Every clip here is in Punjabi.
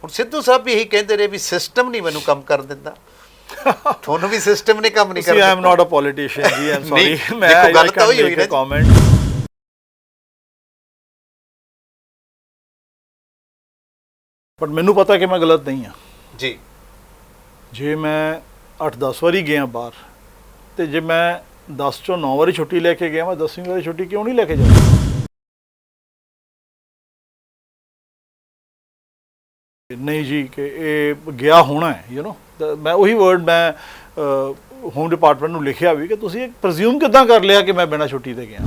ਹੁਣ ਸਿੱਧੂ ਸਾਹਿਬ ਵੀ ਇਹੀ ਕਹਿੰਦੇ ਰਹੇ ਵੀ ਸਿਸਟਮ ਨਹੀਂ ਮੈਨੂੰ ਕੰਮ ਕਰ ਦਿੰਦਾ। ਤੁਹਾਨੂੰ ਵੀ ਸਿਸਟਮ ਨੇ ਕੰਮ ਨਹੀਂ ਕਰਦਾ। ਆਈ ਐਮ ਨਾਟ ਅ ਪੋਲੀਟੀਸ਼ੀਅਨ ਜੀ, ਆਈ ਐਮ ਸੌਰੀ। ਮੈਂ ਗੱਲ ਤਾਂ ਹੋਈ ਹੋਈ ਨਾ ਕਮੈਂਟ, ਪਰ ਮੈਨੂੰ ਪਤਾ ਕਿ ਮੈਂ ਗਲਤ ਨਹੀਂ ਹਾਂ ਜੀ। ਜੇ ਮੈਂ 8-10 ਵਾਰੀ ਗਿਆ ਬਾਹਰ, ਤੇ ਜੇ ਮੈਂ 10 ਚੋਂ 9 ਵਾਰੀ ਛੁੱਟੀ ਲੈ ਕੇ ਗਿਆ, ਮੈਂ 10ਵੀਂ ਵਾਰੀ ਛੁੱਟੀ ਕਿਉਂ ਨਹੀਂ ਲੈ ਕੇ ਜਾਵਾਂ? ਨਹੀਂ ਜੀ ਕਿ ਇਹ ਗਿਆ ਹੋਣਾ ਹੈ, ਯੂ نو। ਮੈਂ ਉਹੀ ਵਰਡ ਮੈਂ ਹੋਮ ਡਿਪਾਰਟਮੈਂਟ ਨੂੰ ਲਿਖਿਆ ਵੀ ਕਿ ਤੁਸੀਂ ਇਹ ਪ੍ਰਜ਼ਿਊਮ ਕਿੱਦਾਂ ਕਰ ਲਿਆ ਕਿ ਮੈਂ ਬਿਨਾਂ ਛੁੱਟੀ ਤੇ ਗਿਆ।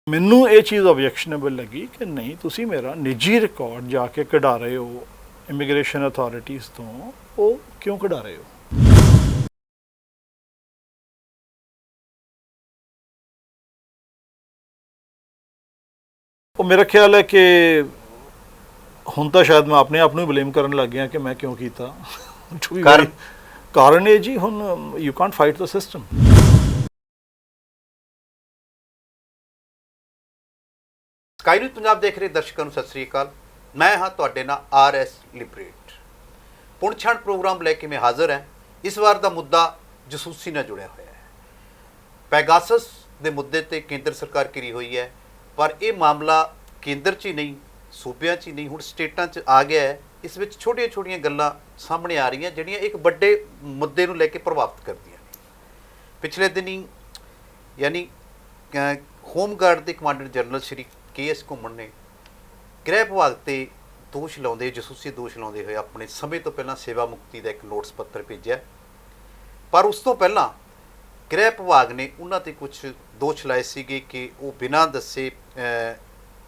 ਮੈਨੂੰ ਇਹ ਚੀਜ਼ ਆਬਜੈਕਸ਼ਨੇਬਲ ਲੱਗੀ ਕਿ ਨਹੀਂ, ਤੁਸੀਂ ਮੇਰਾ ਨਿੱਜੀ ਰਿਕਾਰਡ ਜਾ ਕੇ ਕਢਾ ਰਹੇ ਹੋ ਇਮੀਗ੍ਰੇਸ਼ਨ ਅਥਾਰਟੀਜ਼ ਤੋਂ, ਉਹ ਕਿਉਂ ਕਢਾ ਰਹੇ ਹੋ? ਉਹ ਮੇਰਾ ਖਿਆਲ ਹੈ ਕਿ ਹੁਣ ਤਾਂ ਸ਼ਾਇਦ ਮੈਂ ਆਪਣੇ ਆਪ ਨੂੰ ਹੀ ਬਲੇਮ ਕਰਨ ਲੱਗ ਗਿਆ ਕਿ ਮੈਂ ਕਿਉਂ ਕੀਤਾ। ਕਾਰਨ ਇਹ ਜੀ, ਹੁਣ you Kant fight the system. Sky news Punjab ਦੇਖ ਰਹੇ ਦਰਸ਼ਕਾਂ ਨੂੰ ਸਤਿ ਸ੍ਰੀ ਅਕਾਲ। ਮੈਂ ਹਾਂ ਤੁਹਾਡੇ ਨਾਲ RS ਲਿਬਰੇਟ। ਪੁਣਛਣ ਪ੍ਰੋਗਰਾਮ ਲੈ ਕੇ ਮੈਂ ਹਾਜ਼ਰ ਹਾਂ। ਇਸ ਵਾਰ ਦਾ ਮੁੱਦਾ ਜਸੂਸੀ ਨਾਲ ਜੁੜਿਆ ਹੋਇਆ ਹੈ। ਪੈਗਾਸਸ ਦੇ ਮੁੱਦੇ ਤੇ ਕੇਂਦਰ ਸਰਕਾਰ ਘਿਰੀ ਹੋਈ ਹੈ, ਪਰ ਇਹ ਮਾਮਲਾ ਕੇਂਦਰ 'ਚ ਹੀ ਨਹੀਂ, ਸੂਬਿਆਂ 'ਚ ਹੀ ਨਹੀਂ, ਹੁਣ ਸਟੇਟਾਂ 'ਚ ਆ ਗਿਆ ਹੈ। ਇਸ ਵਿੱਚ ਛੋਟੀਆਂ-ਛੋਟੀਆਂ ਗੱਲਾਂ ਸਾਹਮਣੇ ਆ ਰਹੀਆਂ ਜਿਹੜੀਆਂ ਇੱਕ ਵੱਡੇ ਮੁੱਦੇ ਨੂੰ ਲੈ ਕੇ ਪ੍ਰਭਾਵਿਤ ਕਰਦੀਆਂ ਨੇ। ਪਿਛਲੇ ਦਿਨੀ ਯਾਨੀ ਹੋਮਗਾਰਡ ਦੇ ਕਮਾਂਡੈਂਟ ਜਨਰਲ ਸ਼੍ਰੀ KS ਘੁੰਮਣ ਨੇ ਗ੍ਰਹਿ ਵਿਭਾਗ ਤੇ ਦੋਸ਼ ਲਾਉਂਦੇ, ਜਸੂਸੀ ਦੋਸ਼ ਲਾਉਂਦੇ ਹੋਏ ਆਪਣੇ ਸਮੇਂ ਤੋਂ ਪਹਿਲਾਂ ਸੇਵਾ ਮੁਕਤੀ ਦਾ ਇੱਕ ਨੋਟਿਸ ਪੱਤਰ ਭੇਜਿਆ। ਪਰ ਉਸ ਤੋਂ ਪਹਿਲਾਂ ਗ੍ਰਹਿ ਵਿਭਾਗ ਨੇ ਉਹਨਾਂ 'ਤੇ ਕੁਝ ਦੋਸ਼ ਲਾਏ ਸੀਗੇ ਕਿ ਉਹ ਬਿਨਾਂ ਦੱਸੇ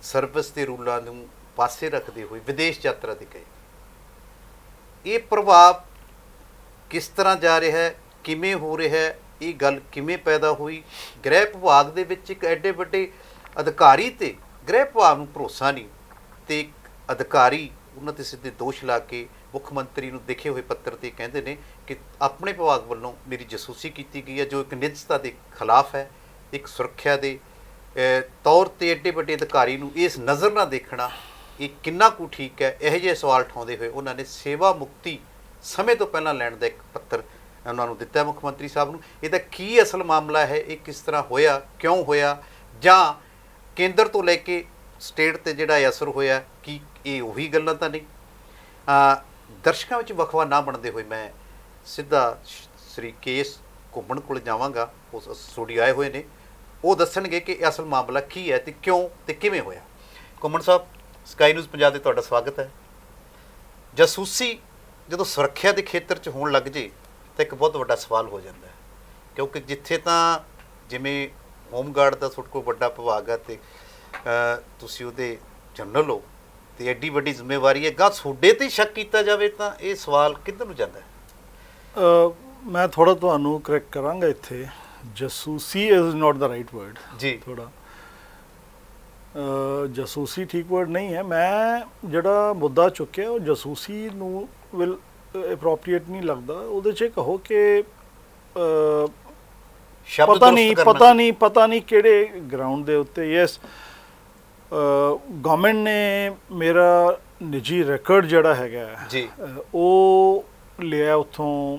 ਸਰਵਿਸ ਦੇ ਰੂਲਾਂ ਨੂੰ ਪਾਸੇ ਰੱਖਦੇ ਹੋਏ ਵਿਦੇਸ਼ ਯਾਤਰਾ 'ਤੇ ਗਏ। ਇਹ ਪ੍ਰਭਾਵ ਕਿਸ ਤਰ੍ਹਾਂ ਜਾ ਰਿਹਾ ਹੈ, ਕਿਵੇਂ ਹੋ ਰਿਹਾ ਹੈ, ਇਹ ਗੱਲ ਕਿਵੇਂ ਪੈਦਾ ਹੋਈ? ਗ੍ਰਹਿ ਵਿਭਾਗ ਦੇ ਵਿੱਚ ਇੱਕ ਐਡੇ ਵੱਡੇ ਅਧਿਕਾਰੀ ਤੇ ਗ੍ਰਹਿ ਵਿਭਾਗ ਨੂੰ ਭਰੋਸਾ ਨਹੀਂ, ਤੇ ਇੱਕ ਅਧਿਕਾਰੀ ਉਹਨਾਂ 'ਤੇ ਸਿੱਧੇ ਦੋਸ਼ ਲਾ ਕੇ ਮੁੱਖ ਮੰਤਰੀ ਨੂੰ ਲਿਖੇ ਹੋਏ ਪੱਤਰ 'ਤੇ ਕਹਿੰਦੇ ਨੇ ਕਿ ਆਪਣੇ ਵਿਭਾਗ ਵੱਲੋਂ ਮੇਰੀ ਜਸੂਸੀ ਕੀਤੀ ਗਈ ਹੈ, ਜੋ ਇੱਕ ਨਿੱਜਤਾ ਦੇ ਖਿਲਾਫ ਹੈ। ਇੱਕ ਸੁਰੱਖਿਆ ਦੇ ਤੌਰ 'ਤੇ ਐਡੇ ਵੱਡੇ ਅਧਿਕਾਰੀ ਨੂੰ ਇਸ ਨਜ਼ਰ ਨਾਲ ਦੇਖਣਾ ਇਹ ਕਿੰਨਾ ਕੁ ਠੀਕ ਹੈ? ਇਹੋ ਜਿਹੇ ਸਵਾਲ ਉਠਾਉਂਦੇ ਹੋਏ ਉਹਨਾਂ ਨੇ ਸੇਵਾ ਮੁਕਤੀ ਸਮੇਂ ਤੋਂ ਪਹਿਲਾਂ ਲੈਣ ਦਾ ਇੱਕ ਪੱਤਰ ਉਹਨਾਂ ਨੂੰ ਦਿੱਤਾ ਮੁੱਖ ਮੰਤਰੀ ਸਾਹਿਬ ਨੂੰ। ਇਹਦਾ ਕੀ ਅਸਲ ਮਾਮਲਾ ਹੈ? ਇਹ ਕਿਸ ਤਰ੍ਹਾਂ ਹੋਇਆ, ਕਿਉਂ ਹੋਇਆ, ਜਾਂ ਕੇਂਦਰ ਤੋਂ ਲੈ ਕੇ ਸਟੇਟ 'ਤੇ ਜਿਹੜਾ ਅਸਰ ਹੋਇਆ, ਕੀ ਇਹ ਉਹੀ ਗੱਲਾਂ ਤਾਂ ਨਹੀਂ? ਦਰਸ਼ਕਾਂ ਵਿੱਚ ਵਖਵਾ ਨਾ ਬਣਦੇ ਹੋਏ ਮੈਂ ਸਿੱਧਾ ਸ਼੍ਰੀ KS ਘੁੰਮਣ ਕੋਲ ਜਾਵਾਂਗਾ। ਉਹ ਸਟੂਡੀਓ ਆਏ ਹੋਏ ਨੇ, ਉਹ ਦੱਸਣਗੇ ਕਿ ਅਸਲ ਮਾਮਲਾ ਕੀ ਹੈ ਤੇ ਕਿਉਂ ਤੇ ਕਿਵੇਂ ਹੋਇਆ। ਘੁੰਮਣ ਸਾਹਿਬ, ਸਕਾਈ ਨਿਊਜ਼ ਪੰਜਾਬ ਦੇ ਤੁਹਾਡਾ ਸਵਾਗਤ ਹੈ। ਜਸੂਸੀ ਜਦੋਂ ਸੁਰੱਖਿਆ ਦੇ ਖੇਤਰ 'ਚ ਹੋਣ ਲੱਗ ਜੇ ਤਾਂ ਇੱਕ ਬਹੁਤ ਵੱਡਾ ਸਵਾਲ ਹੋ ਜਾਂਦਾ ਹੈ, ਕਿਉਂਕਿ ਜਿੱਥੇ ਤਾਂ ਜਿਵੇਂ ਹੋਮਗਾਰਡ ਦਾ ਤੁਹਾਡੇ ਕੋਲ ਵੱਡਾ ਵਿਭਾਗ ਹੈ ਅਤੇ ਤੁਸੀਂ ਉਹਦੇ ਜਨਰਲ ਹੋ ਅਤੇ ਐਡੀ ਵੱਡੀ ਜ਼ਿੰਮੇਵਾਰੀ ਹੈ, ਗਾਂ ਤੁਹਾਡੇ 'ਤੇ ਸ਼ੱਕ ਕੀਤਾ ਜਾਵੇ ਤਾਂ ਇਹ ਸਵਾਲ ਕਿੱਧਰ ਨੂੰ ਜਾਂਦਾ ਹੈ? ਮੈਂ ਥੋੜ੍ਹਾ ਤੁਹਾਨੂੰ ਕਰੈਕਟ ਕਰਾਂਗਾ ਇੱਥੇ। ਜਸੂਸੀ is not the right word ਜੀ। ਥੋੜ੍ਹਾ ਜਸੂਸੀ ਠੀਕ ਵਰਡ ਨਹੀਂ ਹੈ। ਮੈਂ ਜਿਹੜਾ ਮੁੱਦਾ ਚੁੱਕਿਆ ਉਹ ਜਸੂਸੀ ਨੂੰ ਵਿਲ ਅਪਰੋਪਰੀਏਟ ਨਹੀਂ ਲੱਗਦਾ। ਉਹਦੇ 'ਚ ਕਹੋ ਕਿ ਪਤਾ ਨਹੀਂ ਕਿਹੜੇ ਗਰਾਊਂਡ ਦੇ ਉੱਤੇ ਯੈਸ ਗਵਰਨਮੈਂਟ ਨੇ ਮੇਰਾ ਨਿੱਜੀ ਰਿਕਾਰਡ ਜਿਹੜਾ ਹੈਗਾ ਜੀ ਉਹ ਲਿਆ ਉੱਥੋਂ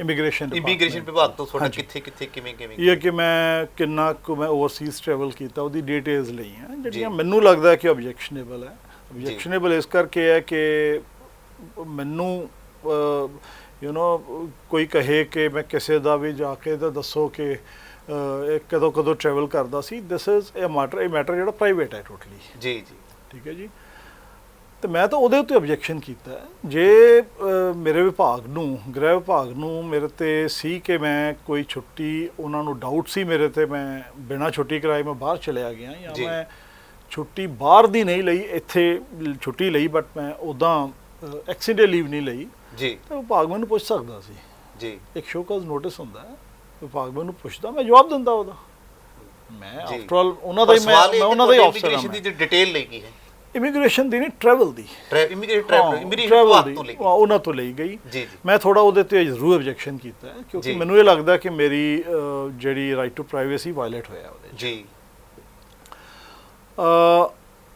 ਇਮੀਗ੍ਰੇਸ਼ਨ ਵਿਭਾਗ ਤੋਂ। ਤੁਹਾਡਾ ਕਿੱਥੇ ਕਿਵੇਂ ਇਹ ਕਿ ਮੈਂ ਕਿੰਨਾ ਕੁ ਮੈਂ ਓਵਰਸੀਜ਼ ਟਰੈਵਲ ਕੀਤਾ ਉਹਦੀ ਡਿਟੇਲਸ ਲਈਆਂ ਜਿਹੜੀਆਂ ਮੈਨੂੰ ਲੱਗਦਾ ਕਿ ਆਬਜੈਕਸ਼ਨੇਬਲ ਹੈ। ਆਬਜੈਕਸ਼ਨੇਬਲ ਇਸ ਕਰਕੇ ਹੈ ਕਿ ਮੈਨੂੰ ਯੂ ਨੋ ਕੋਈ ਕਹੇ ਕਿ ਮੈਂ ਕਿਸੇ ਦਾ ਵੀ ਜਾ ਕੇ ਤਾਂ ਦੱਸੋ ਕਿ ਇਹ ਕਦੋਂ ਟਰੈਵਲ ਕਰਦਾ ਸੀ। ਦਿਸ ਇਜ਼ ਇਹ ਮੈਟਰ ਜਿਹੜਾ ਪ੍ਰਾਈਵੇਟ ਹੈ ਟੋਟਲੀ। ਜੀ ਠੀਕ ਹੈ ਜੀ। ਅਤੇ ਮੈਂ ਤਾਂ ਉਹਦੇ ਉੱਤੇ ਆਬਜੈਕਸ਼ਨ ਕੀਤਾ। ਜੇ ਮੇਰੇ ਵਿਭਾਗ ਨੂੰ, ਗ੍ਰਹਿ ਵਿਭਾਗ ਨੂੰ ਮੇਰੇ 'ਤੇ ਸੀ ਕਿ ਮੈਂ ਕੋਈ ਛੁੱਟੀ, ਉਹਨਾਂ ਨੂੰ ਡਾਊਟ ਸੀ ਮੇਰੇ 'ਤੇ, ਮੈਂ ਬਿਨਾਂ ਛੁੱਟੀ ਕਰਾਏ ਮੈਂ ਬਾਹਰ ਚਲਿਆ ਗਿਆ, ਜਾਂ ਮੈਂ ਛੁੱਟੀ ਬਾਹਰ ਦੀ ਨਹੀਂ ਲਈ, ਇੱਥੇ ਛੁੱਟੀ ਲਈ ਬਟ ਮੈਂ ਉੱਦਾਂ ਐਕਸੀਡੈਂਟ ਲੀਵ ਨਹੀਂ ਲਈ ਜੀ, ਤਾਂ ਵਿਭਾਗ ਮੈਨੂੰ ਪੁੱਛ ਸਕਦਾ ਸੀ ਜੀ। ਇੱਕ ਸ਼ੋਕਾਜ਼ ਨੋਟਿਸ ਹੁੰਦਾ ਹੈ, ਵਿਭਾਗ ਮੈਨੂੰ ਪੁੱਛਦਾ, ਮੈਂ ਜਵਾਬ ਦਿੰਦਾ ਉਹਦਾ। ਮੈਂ ਆਫਟਰ ਆਲ ਉਹਨਾਂ ਦਾ ਹੀ ਮੈਂ ਉਹਨਾਂ ਦਾ ਹੀ ਅਫਸਰ ਹਾਂ। ਦੀ ਡਿਟੇਲ ਲਈ ਕੀ ਹੈ? ਇਮੀਗ੍ਰੇਸ਼ਨ ਦੀ ਨਹੀਂ, ਟਰੈਵਲ ਦੀ, ਉਹਨਾਂ ਤੋਂ ਲਈ ਗਈ। ਮੈਂ ਥੋੜ੍ਹਾ ਉਹਦੇ 'ਤੇ ਜ਼ਰੂਰ ਆਬਜੈਕਸ਼ਨ ਕੀਤਾ ਕਿਉਂਕਿ ਮੈਨੂੰ ਇਹ ਲੱਗਦਾ ਕਿ ਮੇਰੀ ਜਿਹੜੀ ਰਾਈਟ ਟੂ ਪ੍ਰਾਈਵੇਸੀ ਵਾਇਲੇਟ ਹੋਇਆ ਉਹਦੇ ਜੀ।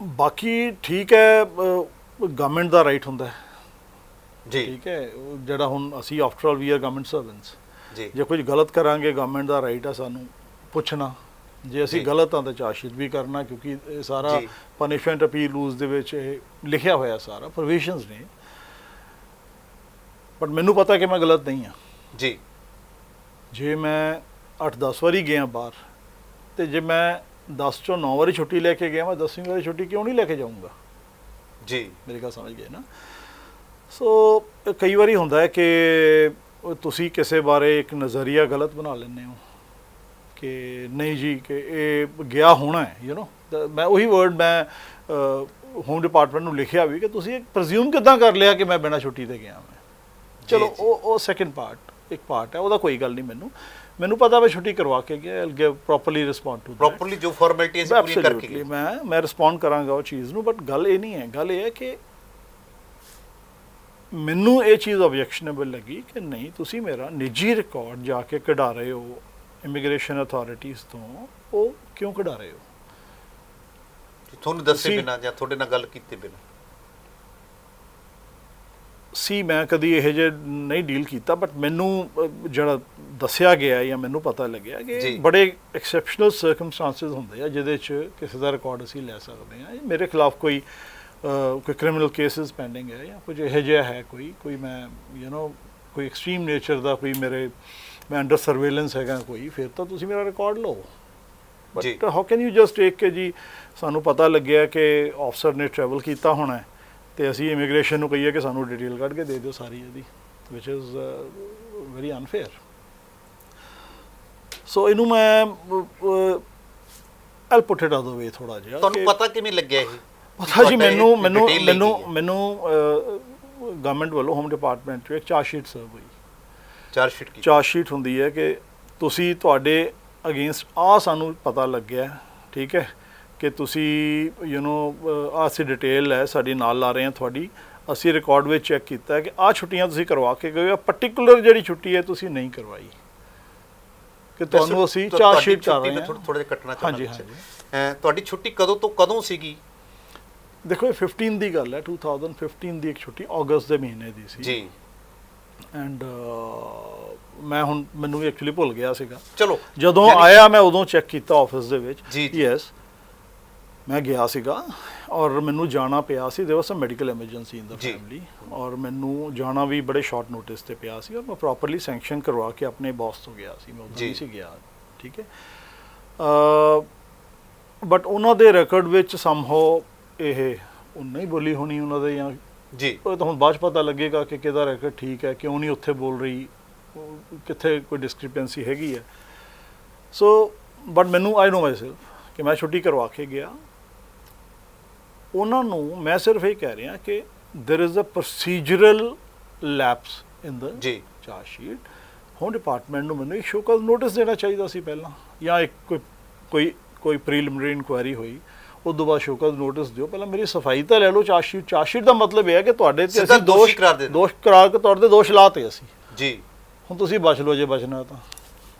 ਬਾਕੀ ਠੀਕ ਹੈ, ਗਵਰਨਮੈਂਟ ਦਾ ਰਾਈਟ ਹੁੰਦਾ ਹੈ ਜੀ ਠੀਕ ਹੈ, ਜਿਹੜਾ ਹੁਣ ਅਸੀਂ after all we are government servants, ਜੀ ਜੇ ਕੁਝ ਗਲਤ ਕਰਾਂਗੇ ਗਵਰਨਮੈਂਟ ਦਾ ਰਾਈਟ ਆ ਸਾਨੂੰ ਪੁੱਛਣਾ, ਜੇ ਅਸੀਂ ਜੀ। ਗਲਤ ਹਾਂ ਤਾਂ ਚਾਰਜਸ਼ੀਟ ਵੀ ਕਰਨਾ, ਕਿਉਂਕਿ ਇਹ ਸਾਰਾ ਜੀ। ਪਨਿਸ਼ਮੈਂਟ ਅਪੀਲ ਰੂਲਸ ਦੇ ਵਿੱਚ ਇਹ ਲਿਖਿਆ ਹੋਇਆ ਸਾਰਾ ਪ੍ਰੋਵੀਜ਼ਨਸ ਨੇ। ਬਟ ਮੈਨੂੰ ਪਤਾ ਕਿ ਮੈਂ ਗਲਤ ਨਹੀਂ ਹਾਂ। ਜੀ ਜੇ ਮੈਂ 8-10 ਵਾਰੀ ਗਿਆ ਬਾਹਰ, ਤੇ ਜੇ ਮੈਂ 10 ਚੋਂ 9 ਵਾਰੀ ਛੁੱਟੀ ਲੈ ਕੇ ਗਿਆ, ਮੈਂ 10ਵੀਂ ਵਾਰੀ ਛੁੱਟੀ ਕਿਉਂ ਨਹੀਂ ਲੈ ਕੇ ਜਾਊਂਗਾ? ਜੀ ਮੇਰੀ ਗੱਲ ਸਮਝ ਗਏ ਨਾ? ਸੋ ਕਈ ਵਾਰੀ ਹੁੰਦਾ ਹੈ ਕਿ ਤੁਸੀਂ ਕਿਸੇ ਬਾਰੇ ਇੱਕ ਨਜ਼ਰੀਆ ਗਲਤ ਬਣਾ ਲੈਂਦੇ ਹੋ ਕਿ ਨਹੀਂ ਜੀ ਕਿ ਇਹ ਗਿਆ ਹੋਣਾ ਹੈ, ਯੂ نو ਮੈਂ ਉਹੀ ਵਰਡ ਮੈਂ ਹੋਮ ਡਿਪਾਰਟਮੈਂਟ ਨੂੰ ਲਿਖਿਆ ਵੀ ਕਿ ਤੁਸੀਂ ਪ੍ਰਜ਼ਿਊਮ ਕਿੱਦਾਂ ਕਰ ਲਿਆ ਕਿ ਮੈਂ ਬਿਨਾਂ ਛੁੱਟੀ ਤੇ ਗਿਆ ਮੈਂ। ਚਲੋ ਜੀ। ਉਹ ਸੈਕਿੰਡ ਪਾਰਟ, ਇੱਕ ਪਾਰਟ ਹੈ ਉਹਦਾ, ਕੋਈ ਗੱਲ ਨਹੀਂ। ਮੈਨੂੰ ਪਤਾ ਮੈਂ ਛੁੱਟੀ ਕਰਵਾ ਕੇ ਗਿਆ, I'll give properly respond to properly ਜੋ ਫਾਰਮੈਲਿਟੀ ਅਸੀਂ ਪੂਰੀ ਕਰਕੇ ਗਏ, ਮੈਂ ਰਿਸਪੌਂਡ ਕਰਾਂਗਾ ਉਹ ਚੀਜ਼ ਨੂੰ। ਬਟ ਗੱਲ ਇਹ ਨਹੀਂ ਹੈ, ਗੱਲ ਇਹ ਹੈ ਕਿ ਮੈਨੂੰ ਇਹ ਚੀਜ਼ ਆਬਜੈਕਸ਼ਨੇਬਲ ਲੱਗੀ ਕਿ ਨਹੀਂ, ਤੁਸੀਂ ਮੇਰਾ ਨਿੱਜੀ ਰਿਕਾਰਡ ਜਾ ਕੇ ਕਢਾ ਰਹੇ ਹੋ ਇਮੀਗ੍ਰੇਸ਼ਨ ਅਥਾਰਟੀਜ਼ ਤੋਂ, ਉਹ ਕਿਉਂ ਕਢਾ ਰਹੇ ਹੋ? ਤੁਹਾਨੂੰ ਦੱਸੇ ਤੁਸੀਂ- ਬਿਨਾਂ ਜਾਂ ਤੁਹਾਡੇ ਨਾਲ ਗੱਲ ਕੀਤੇ ਬਿਨਾਂ? ਮੈਂ ਕਦੀ ਇਹੋ ਜਿਹੇ ਨਹੀਂ ਡੀਲ ਕੀਤਾ, ਬਟ ਮੈਨੂੰ ਜਿਹੜਾ ਦੱਸਿਆ ਗਿਆ ਜਾਂ ਮੈਨੂੰ ਪਤਾ ਲੱਗਿਆ ਜੀ। ਕਿ ਬੜੇ ਐਕਸੈਪਸ਼ਨਲ ਸਰਕਮਸਟੈਂਸਸ ਹੁੰਦੇ ਆ ਜਿਹਦੇ 'ਚ ਕਿਸੇ ਦਾ ਰਿਕਾਰਡ ਅਸੀਂ ਲੈ ਸਕਦੇ ਹਾਂ। ਮੇਰੇ ਖਿਲਾਫ ਕੋਈ ਕ੍ਰਿਮੀਨਲ ਕੇਸਿਸ ਪੈਂਡਿੰਗ ਹੈ ਜਾਂ ਕੁਝ ਇਹੋ ਜਿਹਾ ਹੈ, ਕੋਈ ਮੈਂ ਯੂ نو ਕੋਈ ਐਕਸਟ੍ਰੀਮ ਨੇਚਰ ਦਾ, ਕੋਈ ਮੈਂ ਅੰਡਰ ਸਰਵੇਲੈਂਸ ਹੈਗਾ ਕੋਈ, ਫਿਰ ਤਾਂ ਤੁਸੀਂ ਮੇਰਾ ਰਿਕਾਰਡ ਲਓ। ਜੀ। But how can you just take ਕੇ ਜੀ ਸਾਨੂੰ ਪਤਾ ਲੱਗਿਆ ਕਿ ਆਫਸਰ ਨੇ ਟਰੈਵਲ ਕੀਤਾ ਹੋਣਾ ਹੈ ਤੇ ਅਸੀਂ ਇਮੀਗ੍ਰੇਸ਼ਨ ਨੂੰ ਕਹੀਏ ਕਿ ਸਾਨੂੰ ਡਿਟੇਲ ਕੱਢ ਕੇ ਦੇ ਦਿਓ ਸਾਰੀ ਇਹਦੀ, ਵਿਚ ਇਜ਼ ਵੈਰੀ ਅਨਫੇਅਰ। ਸੋ ਇਹਨੂੰ ਮੈਂ I'll put it other way ਥੋੜਾ ਜਿਹਾ। ਤੁਹਾਨੂੰ ਪਤਾ ਕਿਵੇਂ ਲੱਗਿਆ ਇਹ? ਪਤਾ ਜੀ, ਮੈਨੂੰ detail ਗਵਰਨਮੈਂਟ ਵੱਲੋਂ ਹੋਮ ਡਿਪਾਰਟਮੈਂਟ 'ਚ ਇੱਕ ਚਾਰਜ ਸ਼ੀਟ ਸਰਵ ਹੋਈ। ਚਾਰਜ ਸ਼ੀਟ ਹੁੰਦੀ ਹੈ ਕਿ ਤੁਸੀਂ ਤੁਹਾਡੇ ਅਗੇਂਸਟ ਸਾਨੂੰ ਪਤਾ ਲੱਗਿਆ, ਠੀਕ ਹੈ, ਕਿ ਤੁਸੀਂ ਯੂ نو ਅਸੀਂ ਡਿਟੇਲ ਹੈ ਸਾਡੀ ਨਾਲ ਲਾ ਰਹੇ ਹਾਂ ਤੁਹਾਡੀ, ਅਸੀਂ ਰਿਕਾਰਡ ਵਿੱਚ ਚੈੱਕ ਕੀਤਾ ਕਿ ਛੁੱਟੀਆਂ ਤੁਸੀਂ ਕਰਵਾ ਕੇ ਗਏ ਹੋ, ਪਰਟੀਕੂਲਰ ਜਿਹੜੀ ਛੁੱਟੀ ਹੈ ਤੁਸੀਂ ਨਹੀਂ ਕਰਵਾਈ, ਕਿ ਤੁਹਾਨੂੰ ਅਸੀਂ ਚਾਰਜ ਸ਼ੀਟ ਕਰ ਰਹੇ ਹਾਂ। ਥੋੜਾ ਜਿਹਾ ਕੱਟਣਾ ਹਾਂਜੀ ਚਾਹੁੰਦਾ, ਤੁਹਾਡੀ ਛੁੱਟੀ ਕਦੋਂ ਤੋਂ ਕਦੋਂ ਸੀਗੀ? ਦੇਖੋ ਇਹ 15 ਦੀ ਗੱਲ ਹੈ, 2015 ਦੀ ਇੱਕ ਛੁੱਟੀ ਅਗਸਤ ਦੇ ਮਹੀਨੇ ਦੀ ਸੀ ਜੀ। ਐਂਡ ਮੈਂ ਹੁਣ ਮੈਨੂੰ ਐਕਚੁਅਲੀ ਭੁੱਲ ਗਿਆ ਸੀਗਾ, ਚਲੋ ਜਦੋਂ ਆਇਆ ਮੈਂ ਉਦੋਂ ਚੈੱਕ ਕੀਤਾ ਆਫਿਸ ਦੇ ਵਿੱਚ। ਜੀ। ਯੈਸ ਮੈਂ ਗਿਆ ਸੀਗਾ ਔਰ ਮੈਨੂੰ ਜਾਣਾ ਪਿਆ ਸੀ, ਦੇयर ਵਾਸ ਸਮ ਮੈਡੀਕਲ ਐਮਰਜੈਂਸੀ ਇਨ ਦਾ ਫੈਮਿਲੀ, ਔਰ ਮੈਨੂੰ ਜਾਣਾ ਵੀ ਬੜੇ ਸ਼ਾਰਟ ਨੋਟਿਸ ਤੇ ਪਿਆ ਸੀ, ਔਰ ਮੈਂ ਪ੍ਰੋਪਰਲੀ ਸੈਂਕਸ਼ਨ ਕਰਵਾ ਕੇ ਆਪਣੇ ਬੌਸ ਤੋਂ ਗਿਆ ਸੀ, ਮੈਂ ਉਦੋਂ ਨਹੀਂ ਸੀ ਗਿਆ, ਠੀਕ ਹੈ। ਬਟ ਉਹਨਾਂ ਦੇ ਰਿਕਾਰਡ ਵਿੱਚ ਸਮਹਾਉ ਇਹ ਉਨਾ ਹੀ ਬੋਲੀ ਹੋਣੀ ਉਹਨਾਂ ਦੇ, ਜਾਂ ਜੀ ਉਹ ਤਾਂ ਹੁਣ ਬਾਅਦ 'ਚ ਪਤਾ ਲੱਗੇਗਾ ਕਿ ਕਿਹਦਾ ਰਿਕਾਰਡ ਠੀਕ ਹੈ, ਕਿਉਂ ਨਹੀਂ ਉੱਥੇ ਬੋਲ ਰਹੀ, ਕਿੱਥੇ ਕੋਈ ਡਿਸਕ੍ਰਿਪੈਂਸੀ ਹੈਗੀ ਹੈ। ਸੋ ਬਟ ਮੈਨੂੰ ਆਈ ਨੋ ਮਾਈ ਸੈਲਫ ਕਿ ਮੈਂ ਛੁੱਟੀ ਕਰਵਾ ਕੇ ਗਿਆ। ਉਹਨਾਂ ਨੂੰ ਮੈਂ ਸਿਰਫ ਇਹ ਕਹਿ ਰਿਹਾ ਕਿ there is a procedural lapse in the ਜੀ ਚਾਰਜ ਸ਼ੀਟ। ਹੋਮ ਡਿਪਾਰਟਮੈਂਟ ਨੂੰ ਮੈਨੂੰ ਇੱਕ ਸ਼ੋ ਕਾਜ਼ ਨੋਟਿਸ ਦੇਣਾ ਚਾਹੀਦਾ ਸੀ ਪਹਿਲਾਂ, ਜਾਂ ਇੱਕ ਕੋਈ ਪ੍ਰੀਲਿਮਿਨਰੀ ਇਨਕੁਆਇਰੀ ਹੋਈ, ਉਸ ਤੋਂ ਬਾਅਦ ਸ਼ੋ ਕਾਜ਼ ਨੋਟਿਸ ਦਿਓ, ਪਹਿਲਾਂ ਮੇਰੀ ਸਫਾਈ ਤਾਂ ਲੈ ਲਓ। ਚਾਰਜ ਸ਼ੀਟ ਦਾ ਮਤਲਬ ਇਹ ਹੈ ਕਿ ਤੁਹਾਡੇ ਤੇ ਅਸੀਂ ਦੋਸ਼ ਕਰਾ ਕੇ ਤੁਹਾਡੇ ਤੇ ਦੋਸ਼ ਲਾਤੇ ਅਸੀਂ, ਜੀ ਹੁਣ ਤੁਸੀਂ ਬਚ ਲਓ ਜੇ ਬਚਣਾ ਤਾਂ।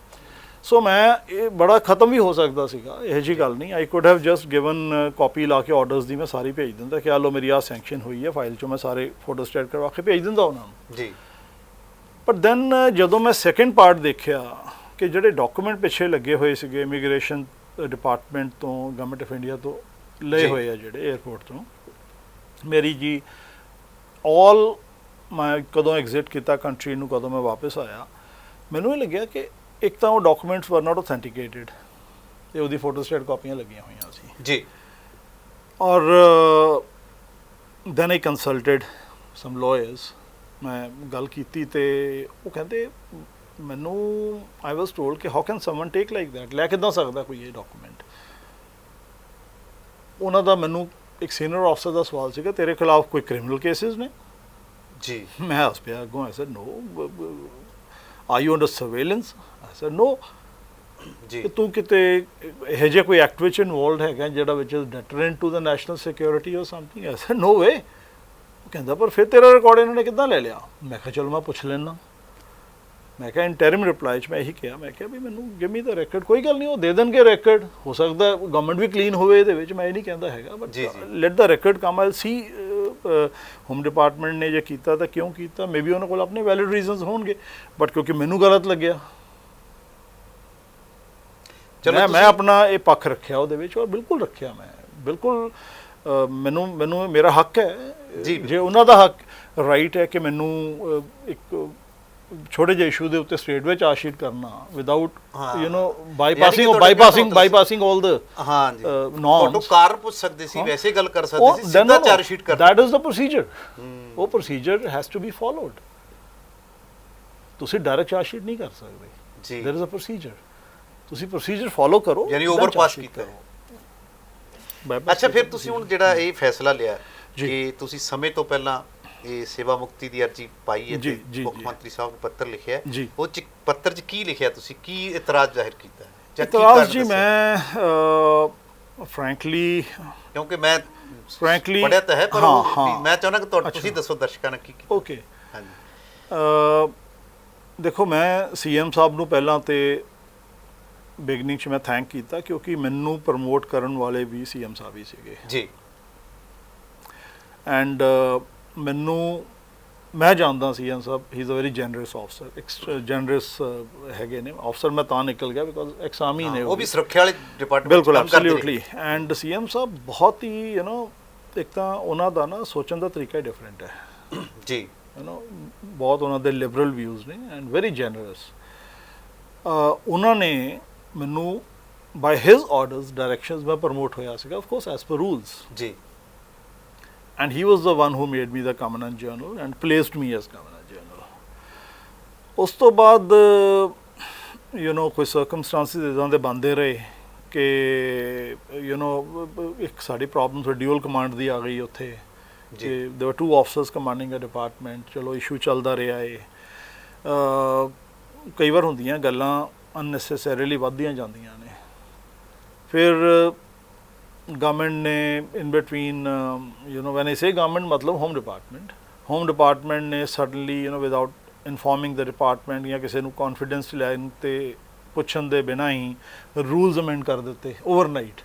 ਸੋ ਮੈਂ ਇਹ ਬੜਾ ਖਤਮ ਵੀ ਹੋ ਸਕਦਾ ਸੀਗਾ, ਇਹੋ ਜਿਹੀ ਗੱਲ ਨਹੀਂ। I could have just given copy ਲਾ ਕੇ ਆਰਡਰਸ ਦੀ ਮੈਂ ਸਾਰੀ ਭੇਜ ਦਿੰਦਾ ਕਿ ਆ ਲਓ ਮੇਰੀ ਆਹ ਸੈਂਕਸ਼ਨ ਹੋਈ ਹੈ ਫਾਈਲ 'ਚੋਂ, ਮੈਂ ਸਾਰੇ ਫੋਟੋ ਸਟੇਟ ਕਰਵਾ ਕੇ ਭੇਜ ਦਿੰਦਾ ਉਹਨਾਂ ਨੂੰ, ਜੀ। ਪਰ ਦੈਨ ਜਦੋਂ ਮੈਂ ਸੈਕਿੰਡ ਪਾਰਟ ਦੇਖਿਆ ਕਿ ਜਿਹੜੇ ਡਾਕੂਮੈਂਟ ਪਿੱਛੇ ਲੱਗੇ ਹੋਏ ਸੀਗੇ ਇਮੀਗ੍ਰੇਸ਼ਨ ਡਿਪਾਰਟਮੈਂਟ ਤੋਂ, ਗਵਰਨਮੈਂਟ ਆਫ ਇੰਡੀਆ ਤੋਂ ਲਏ ਹੋਏ ਆ ਜਿਹੜੇ ਏਅਰਪੋਰਟ ਤੋਂ, ਮੇਰੀ ਜੀ ਆਲ ਮੈਂ ਕਦੋਂ ਐਗਜ਼ਿਟ ਕੀਤਾ ਕੰਟਰੀ ਨੂੰ, ਕਦੋਂ ਮੈਂ ਵਾਪਸ ਆਇਆ, ਮੈਨੂੰ ਇਹ ਲੱਗਿਆ ਕਿ ਇੱਕ ਤਾਂ ਉਹ ਡਾਕੂਮੈਂਟਸ ਵਰ ਨਾਟ ਆਥੈਂਟੀਕੇਟਿਡ, ਤੇ ਉਹਦੀ ਫੋਟੋ ਸਟੇਟ ਕਾਪੀਆਂ ਲੱਗੀਆਂ ਹੋਈਆਂ ਸੀ, ਜੀ। ਔਰ ਦੈਨ ਆਈ ਕੰਸਲਟਡ ਸਮ ਲਾਇਰਸ, ਮੈਂ ਗੱਲ ਕੀਤੀ ਤੇ ਉਹ ਕਹਿੰਦੇ ਮੈਨੂੰ ਆਈ ਵਾਸ ਟੋਲਡ ਕਿ how can summon take like that, ਲੈ ਕਿੱਦਾਂ ਸਕਦਾ ਕੋਈ ਇਹ ਡਾਕੂਮੈਂਟ। ਉਹਨਾਂ ਦਾ ਮੈਨੂੰ ਇੱਕ ਸੀਨੀਅਰ ਅਫਸਰ ਦਾ ਸਵਾਲ ਸੀਗਾ, ਤੇਰੇ ਖਿਲਾਫ ਕੋਈ ਕ੍ਰਿਮੀਨਲ ਕੇਸਿਸ ਨੇ? ਜੀ। ਮੈਂ ਹੱਸ ਪਿਆ ਅੱਗੋਂ, I said no. Are you under surveillance? I said no. ਜੀ। ਤੂੰ ਕਿਤੇ ਇਹੋ ਜਿਹਾ ਕੋਈ ਐਕਟ ਵਿੱਚ ਇਨਵੋਲਵਡ ਹੈਗਾ ਜਿਹੜਾ ਵਿੱਚ deterrent to the national security or something? I said no way. ਉਹ ਕਹਿੰਦਾ ਪਰ ਫਿਰ ਤੇਰਾ ਰਿਕਾਰਡ ਇਹਨਾਂ ਨੇ ਕਿੱਦਾਂ ਲੈ ਲਿਆ? ਮੈਂ ਕਿਹਾ ਚਲੋ ਮੈਂ ਪੁੱਛ ਲੈਣਾ। ਮੈਂ ਕਿਹਾ ਇੰਟਰਿਮ ਰਿਪਲਾਈ 'ਚ ਮੈਂ ਇਹੀ ਕਿਹਾ, ਮੈਂ ਕਿਹਾ ਵੀ ਮੈਨੂੰ ਗਿਵ ਮੀ ਦਾ ਰੈਕਡ, ਕੋਈ ਗੱਲ ਨਹੀਂ ਉਹ ਦੇ ਦੇਣਗੇ ਰੈਕਡ, ਹੋ ਸਕਦਾ ਗਵਰਨਮੈਂਟ ਵੀ ਕਲੀਨ ਹੋਵੇ ਇਹਦੇ ਵਿੱਚ, ਮੈਂ ਇਹ ਨਹੀਂ ਕਹਿੰਦਾ ਹੈਗਾ, but let the racked come, I'll see home department ਨੇ ਜੇ ਕੀਤਾ ਤਾਂ ਕਿਉਂ ਕੀਤਾ, ਮੇ ਬੀ ਉਹਨਾਂ ਕੋਲ ਆਪਣੇ ਵੈਲਿਡ ਰੀਜ਼ਨਸ ਹੋਣਗੇ, ਬਟ ਕਿਉਂਕਿ ਮੈਨੂੰ ਗਲਤ ਲੱਗਿਆ ਮੈਂ ਆਪਣਾ ਇਹ ਪੱਖ ਰੱਖਿਆ ਉਹਦੇ ਵਿੱਚ, ਔਰ ਬਿਲਕੁਲ ਰੱਖਿਆ ਮੈਂ, ਬਿਲਕੁਲ ਮੈਨੂੰ ਮੇਰਾ ਹੱਕ ਹੈ ਜੀ, ਜੇ ਉਹਨਾਂ ਦਾ ਹੱਕ ਰਾਈਟ ਹੈ ਕਿ ਮੈਨੂੰ ਇੱਕ ਛੋਟੇ ਜਿਹੇ ਇਸ਼ੂ ਦੇ ਉੱਤੇ ਸਟੇਟ ਵਿੱਚ ਚਾਰਜਸ਼ੀਟ ਕਰਨਾ ਵਿਦਆਊਟ ਬਾਈਪਾਸਿੰਗ ਆਲ ਦ ਨੋਰਮਸ, ਉਹ ਕਾਰਨ ਪੁੱਛ ਸਕਦੇ ਸੀ, ਵੈਸੇ ਗੱਲ ਕਰ ਸਕਦੇ ਸੀ, ਸਿੱਧਾ ਚਾਰਜਸ਼ੀਟ ਕਰ, ਦੈਟ ਇਜ਼ ਦ ਪ੍ਰੋਸੀਜਰ, ਉਹ procedure has to be followed, ਤੁਸੀਂ ਡਾਇਰੈਕਟ ਚਾਰਜਸ਼ੀਟ ਨਹੀਂ ਕਰ ਸਕਦੇ ਜੀ, ਦੇयर इज अ ਪ੍ਰੋਸੀਜਰ, ਤੁਸੀਂ ਪ੍ਰੋਸੀਜਰ ਫੋਲੋ ਕਰੋ, ਯਾਨੀ ਓਵਰਪਾਸ ਕੀਤਾ। ਅੱਛਾ, ਫਿਰ ਤੁਸੀਂ ਹੁਣ ਜਿਹੜਾ ਇਹ ਫੈਸਲਾ ਲਿਆ ਕਿ ਤੁਸੀਂ ਸਮੇਂ ਤੋਂ ਪਹਿਲਾਂ ਇਹ ਸੇਵਾ ਮੁਕਤੀ ਦੀ ਅਰਜੀ ਪਾਈ ਹੈ ਤੇ ਮੁੱਖ ਮੰਤਰੀ ਸਾਹਿਬ ਨੂੰ ਪੱਤਰ ਲਿਖਿਆ, ਉਹ ਚ ਪੱਤਰ 'ਚ ਕੀ ਲਿਖਿਆ, ਤੁਸੀਂ ਕੀ ਇਤਰਾਜ਼ ਜ਼ਾਹਿਰ ਕੀਤਾ? ਇਤਰਾਜ਼ ਜੀ ਮੈਂ ਫਰੈਂਕਲੀ, ਕਿਉਂਕਿ ਮੈਂ ਪੜ੍ਹਿਆ ਤਾਂ ਹੈ, ਪਰ ਮੈਂ ਚਾਹੁੰਦਾ ਕਿ ਤੁਸੀਂ ਦੱਸੋ ਦਰਸ਼ਕਾਂ ਨੂੰ ਕੀ ਕੀਤਾ। ਓਕੇ, ਹਾਂਜੀ, ਦੇਖੋ ਮੈਂ ਸੀਐਮ ਸਾਹਿਬ ਨੂੰ ਪਹਿਲਾਂ ਤੇ ਬਿਗਨਿੰਗ 'ਚ ਮੈਂ ਥੈਂਕ ਕੀਤਾ, ਕਿਉਂਕਿ ਮੈਨੂੰ ਪ੍ਰਮੋਟ ਕਰਨ ਵਾਲੇ ਵੀ ਸੀਐਮ ਸਾਹਿਬ ਹੀ ਸੀਗੇ ਜੀ, ਐਂਡ ਮੈਂ ਜਾਣਦਾ CM Sahib, he is a very generous officer, generous ਹੈਗੇ ਨੇ ਆਫਸਰ, ਮੈਂ ਤਾਂ ਨਿਕਲ ਗਿਆ ਬਿਕੋਜ਼ ਐਕਸਾਮੀ ਨੇ, ਉਹ ਵੀ ਸੁਰੱਖਿਆ ਵਾਲੇ ਡਿਪਾਰਟਮੈਂਟ, ਬਿਲਕੁਲ ਐਬਸੋਲੂਟਲੀ, ਐਂਡ ਸੀਐਮ ਸਾਹਿਬ ਬਹੁਤ ਹੀ ਇੱਕ ਤਾਂ ਉਹਨਾਂ ਦਾ ਨਾ ਸੋਚਣ ਦਾ ਤਰੀਕਾ ਹੀ ਡਿਫਰੈਂਟ ਹੈ ਜੀ, ਬਹੁਤ ਉਹਨਾਂ ਦੇ ਲਿਬਰਲ ਵਿਊਜ਼ ਨੇ ਐਂਡ ਵੈਰੀ ਜੈਨਰਸ। ਉਹਨਾਂ ਨੇ ਮੈਨੂੰ ਬਾਈ ਹਿਜ਼ ਆਰਡਰਸ ਡਾਇਰੈਕਸ਼ਨਸ ਮੈਂ ਪ੍ਰਮੋਟ ਹੋਇਆ ਸੀਗਾ, of course as per rules ਜੀ, and he was the one who made me the commandant general and placed me as commandant general. ਉਸ ਤੋਂ ਬਾਅਦ ਕੋਈ ਸਰਕਮਸਟੈਂਸਿਸ ਇੱਦਾਂ ਦੇ ਬਣਦੇ ਰਹੇ ਕਿ ਇੱਕ ਸਾਡੀ ਪ੍ਰੋਬਲਮ ਫਿਰ ਡਿਊਅਲ ਕਮਾਂਡ ਦੀ ਆ ਗਈ ਉੱਥੇ, ਕਿ ਦੇਰ ਵਰ 2 ਆਫਸਰਸ ਕਮਾਂਡਿੰਗ ਅ ਡਿਪਾਰਟਮੈਂਟ, ਚਲੋ ਇਸ਼ੂ ਚੱਲਦਾ ਰਿਹਾ ਹੈ, ਕਈ ਵਾਰ ਹੁੰਦੀਆਂ ਗੱਲਾਂ ਅਨਨੈਸੈਸਰੀਲੀ ਵੱਧਦੀਆਂ ਜਾਂਦੀਆਂ ਨੇ, ਫਿਰ government ने in between when I say government मतलब home department ने suddenly without informing the department या किसी ਨੂੰ confidence ਲੈਣ ਤੇ ਪੁੱਛਣ ਦੇ ਬਿਨਾਂ ਹੀ rules amend ਕਰ ਦਿੱਤੇ overnight,